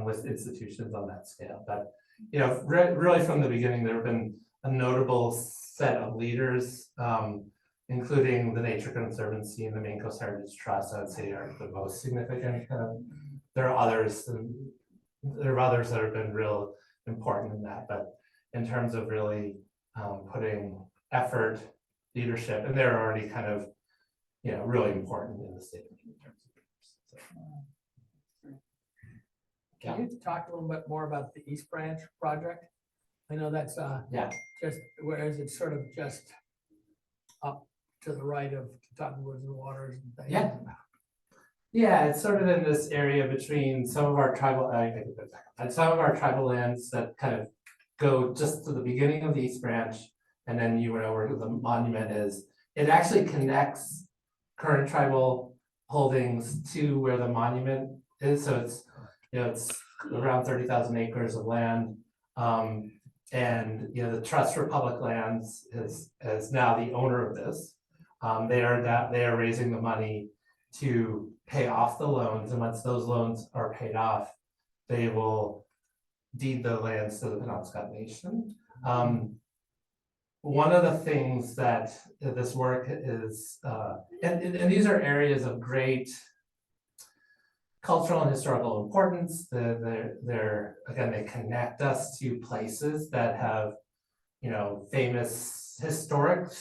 with institutions on that scale. But really from the beginning, there have been a notable set of leaders, including the Nature Conservancy and the Maine Coast Heritage Trust, I would say are the most significant. There are others, that have been real important in that, but in terms of really putting effort, leadership, and they're already kind of, really important in the state in terms of. So. Can you talk a little bit more about the East Branch project? I know that's just, whereas it's sort of just up to the right of Kentucky Woods and Waters and things. Yeah, it's sort of in this area between some of our tribal, some of our tribal lands that kind of go just to the beginning of the East Branch, and then where the monument is. It actually connects current tribal holdings to where the monument is, so it's, it's around 30,000 acres of land. And, the Trust for Public Lands is now the owner of this. They are raising the money to pay off the loans, and once those loans are paid off, they will deed the lands to the Penobscot Nation. One of the things that this work is, and these are areas of great cultural and historical importance. They're again, they connect us to places that have, famous historic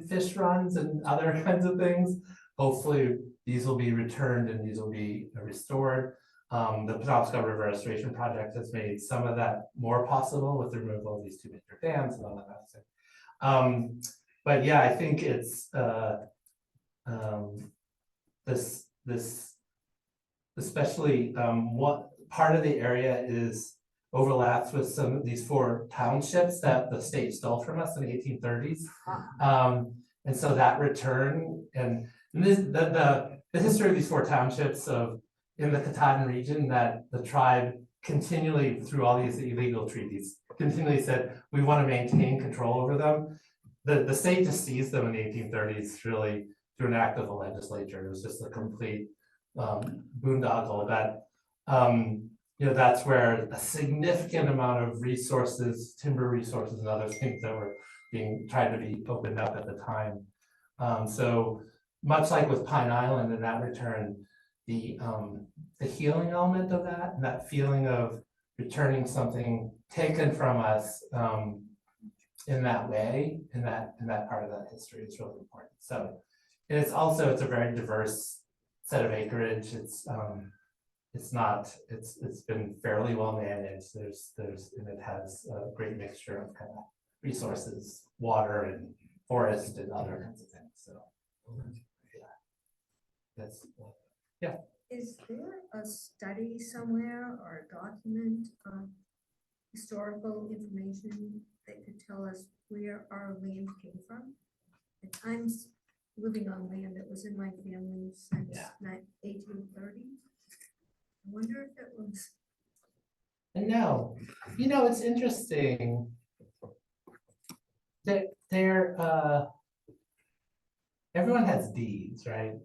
fish runs and other kinds of things. Hopefully, these will be returned and these will be restored. The Penobscot River Restoration Project has made some of that more possible with the removal of these two major dams and all that kind of stuff. But yeah, I think it's this especially what part of the area is overlaps with some of these 4 townships that the state stole from us in the 1830s. And so that return and this, the history of these 4 townships in the Katahdin region, that the tribe continually, through all these illegal treaties, continually said, we want to maintain control over them. The state just seized them in the 1830s, really through an act of the legislature. It was just a complete boondoggle that, that's where a significant amount of resources, timber resources and other things that were being tried to be opened up at the time. So much like with Pine Island and that return, the healing element of that, and that feeling of returning something taken from us in that way, in that part of that history is really important. So it's a very diverse set of acreage. It's been fairly well managed. And it has a great mixture of kind of resources, water and forest and other kinds of things. So yeah. Is there a study somewhere or a document of historical information that could tell us where our land came from? At times, living on land that was in my family since 1830. I wonder if it was. And no, it's interesting that everyone has deeds, right?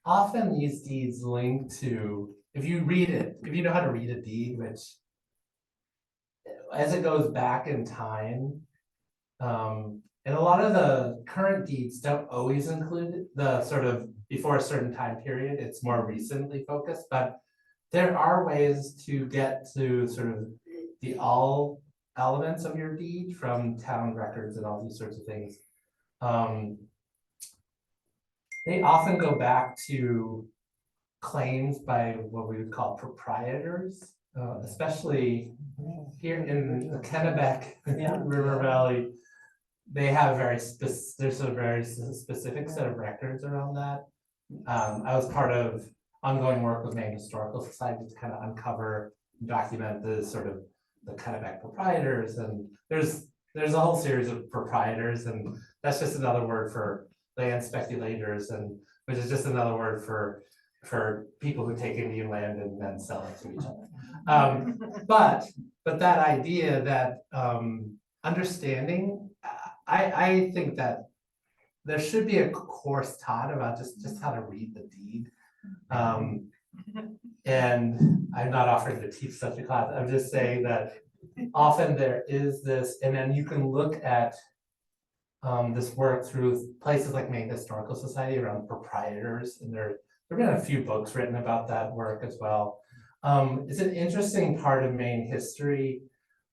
Often these deeds link to, if you know how to read a deed, which as it goes back in time, and a lot of the current deeds don't always include the sort of before a certain time period, it's more recently focused, but there are ways to get to sort of the all elements of your deed from town records and all these sorts of things. They often go back to claims by what we would call proprietors, especially here in the Kennebec River Valley. They have there's a very specific set of records around that. I was part of ongoing work with Maine Historical Society to kind of uncover, document the sort of the Kennebec proprietors, and there's a whole series of proprietors, and that's just another word for land speculators, and which is just another word for people who take Indian land and then sell it to each other. But that idea that understanding, I think that there should be a course taught about just how to read the deed. And I'm not offering to teach such a class. I'm just saying that often there is this, and then you can look at this work through places like Maine Historical Society around proprietors, and there have been a few books written about that work as well. It's an interesting part of Maine history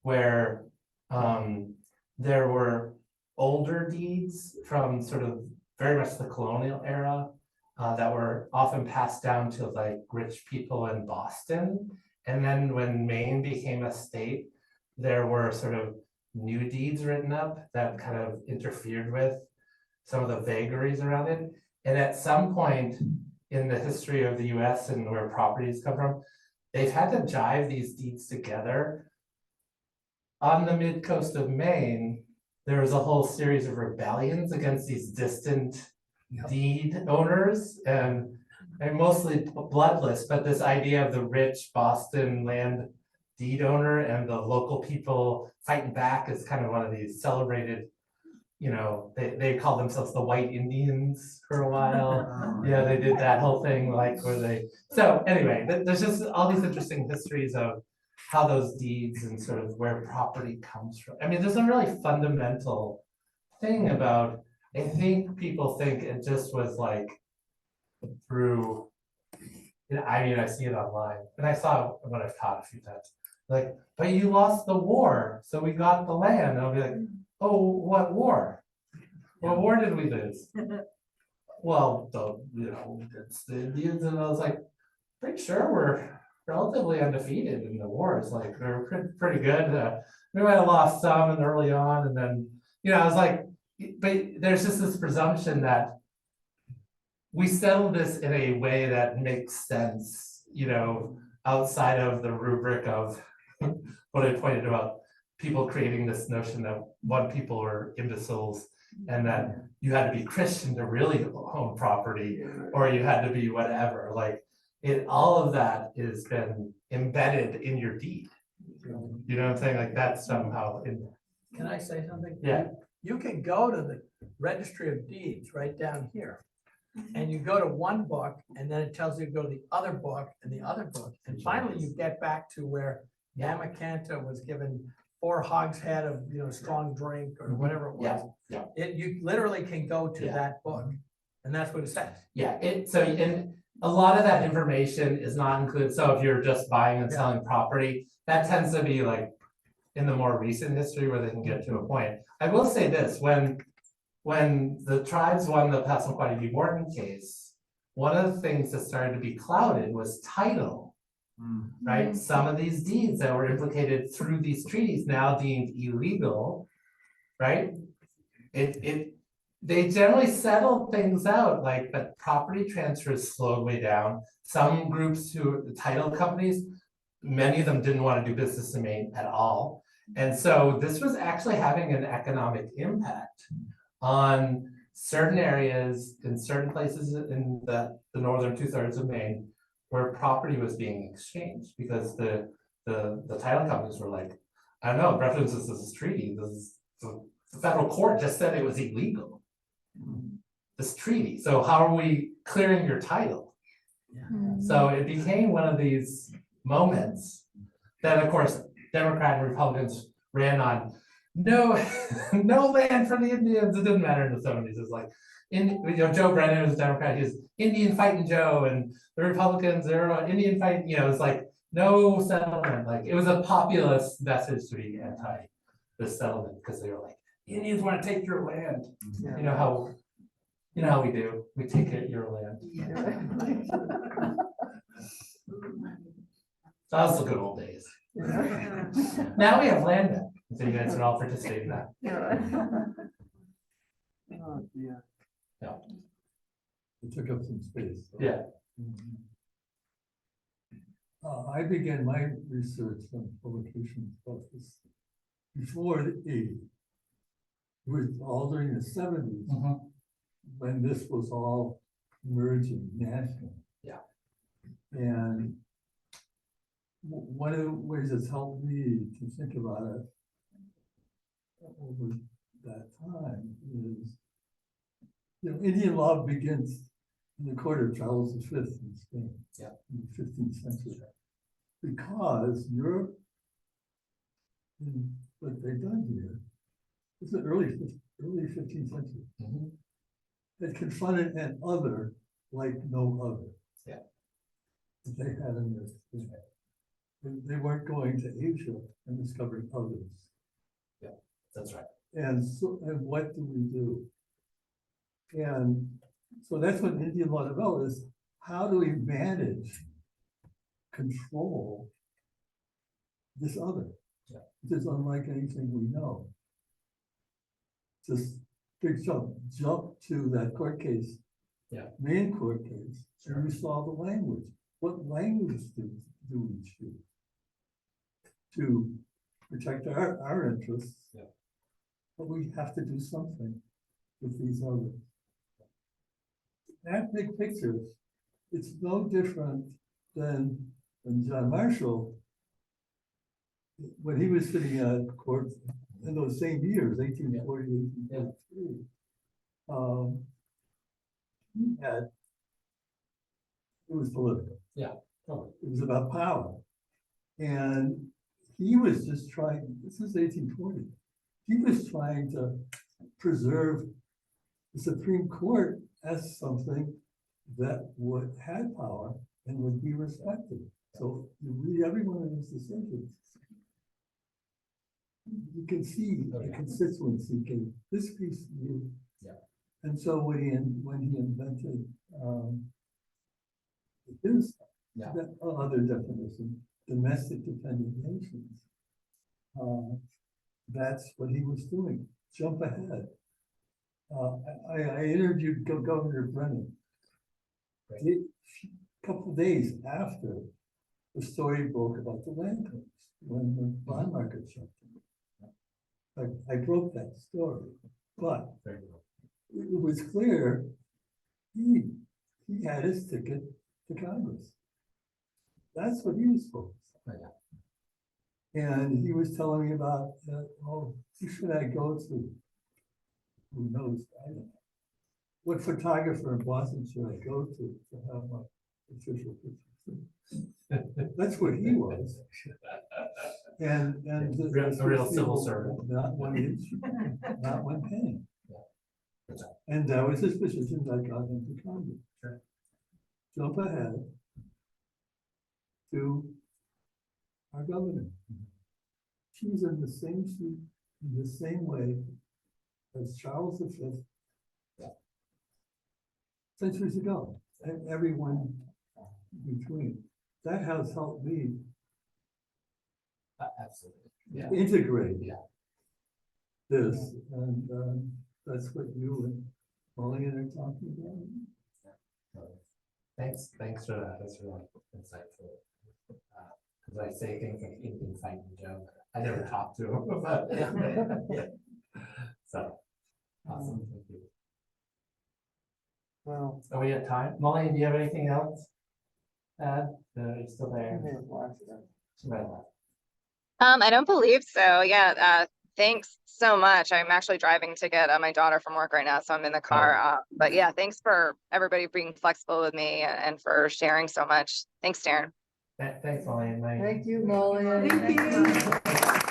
where there were older deeds from sort of very much the colonial era that were often passed down to like rich people in Boston. And then when Maine became a state, there were sort of new deeds written up that kind of interfered with some of the vagaries around it. And at some point in the history of the US and where properties come from, they've had to jive these deeds together. On the mid coast of Maine, there was a whole series of rebellions against these distant deed owners, and and mostly bloodless, but this idea of the rich Boston land deed owner and the local people fighting back is kind of one of these celebrated, they called themselves the White Indians for a while. Yeah, they did that whole thing like so anyway, there's just all these interesting histories of how those deeds and sort of where property comes from. I mean, there's a really fundamental thing about, I think people think it just was like through, I mean, I see it online, and I saw what I've taught a few times, like, but you lost the war, so we got the land. And I'll be like, oh, what war? What war did we lose? Well, it's the Indians, and I was like, pretty sure we're relatively undefeated in the wars. Like, they're pretty good. We might have lost some and early on, and then, I was like, but there's just this presumption that we settle this in a way that makes sense, outside of the rubric of what I pointed about people creating this notion that one people are imbeciles and that you had to be Christian to really own property, or you had to be whatever. Like all of that has been embedded in your deed. You know what I'm saying? Like that's somehow in. Can I say something? Yeah. You can go to the registry of deeds right down here. And you go to one book and then it tells you to go to the other book and the other book. And finally you get back to where Yamakanta was given 4 hogshead of, strong drink or whatever it was. Yeah. You literally can go to that book and that's what it says. Yeah, and a lot of that information is not included. So if you're just buying and selling property, that tends to be like in the more recent history where they can get to a point. I will say this, when the tribes won the Passamaquoddy v. Morton case, one of the things that started to be clouded was title, right? Some of these deeds that were implicated through these treaties now deemed illegal, right? They generally settled things out, but property transfers slowed way down. Some groups the title companies, many of them didn't want to do business in Maine at all. And so this was actually having an economic impact on certain areas in certain places in the northern 2/3 of Maine where property was being exchanged because the title companies were like, I don't know, references to this treaty, the federal court just said it was illegal. This treaty, so how are we clearing your title? So it became one of these moments that, of course, Democrat and Republicans ran on. No, no land for the Indians. It didn't matter in the 70s. It's like, Joe Brennan was a Democrat. He's Indian fighting Joe, and the Republicans, they're Indian fighting. It's like no settlement. Like it was a populist message to be anti this settlement because they were like, the Indians want to take your land. Yeah. You know how we do. We take your land. That was the good old days. Now we have land back, so you guys can all participate in that. Oh, dear. It took up some space. So. Yeah. I began my research on publications about this before the 80s. It was all during the 70s when this was all emerging national. Yeah. And one of the ways that's helped me to think about it over that time is, Indian law begins in the court of Charles V in Spain in the 15th century. Because Europe, and what they've done here, is the early 15th century. It confronted an other like no other. Yeah. That they had in their they weren't going to Asia and discovering others. Yeah, that's right. And what do we do? And so that's what Indian law developed is how do we manage, control this other? Yeah. Which is unlike anything we know. Just big jump to that court case. Yeah. Main court case, and we saw the language. What language do we choose to protect our interests? Yeah. But we have to do something with these others. That big picture it's no different than when John Marshall, when he was sitting at court in those same years, 1840, 1843. He had, it was political. Yeah. It was about power. And he was just trying, this is 1840, he was trying to preserve the Supreme Court as something that would had power and would be respected. So you read every one of his decisions, you can see the constituency, this piece of you. Yeah. And so when he invented his Yeah. other definition, domestic dependent nations, that's what he was doing. Jump ahead. I interviewed Governor Brennan a couple days after the story broke about the land codes, when the bond market shut down. I broke that story, but it was clear he had his ticket to Congress. That's what he was focused on. And he was telling me about, who should I go to? Who knows? I don't know. What photographer in Boston should I go to have my official picture? That's what he was. And a real civil servant. Not one inch, not one penny. And that was his position that got him to Congress. Sure. Jump ahead to our governor. She's in the same seat, in the same way as Charles V. Centuries ago, and everyone between. That has helped me Absolutely. Yeah. integrate Yeah. this, and that's what you and Molly are talking about. Thanks for that. That's really insightful. Because I say things like insight and joke. I never talk to him about it. So awesome. Thank you. Well, Are we at time? Molly, do you have anything else? Add? No, you're still I there. may have watched that. She might have. I don't believe so. Yeah. Thanks so much. I'm actually driving to get my daughter from work right now, so I'm in the car. But yeah, thanks for everybody being flexible with me and for sharing so much. Thanks, Darren. Thanks, Molly. And Mike. Thank you, Molly. Thank you.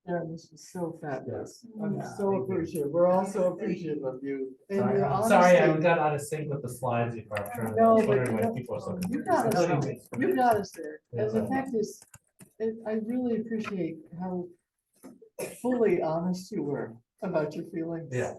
Yeah, this was so fabulous. I'm Yeah, so thank you. appreciative. We're all so appreciative of you. And Sorry, your I'm sorry, I honesty. got out of sync with the slides before. I'm trying to. No, I was but wondering you why know, people are so you confused. got us, Including me. you got us there. And the Yeah. fact is, I really appreciate how fully honest you were about your feelings. Yeah.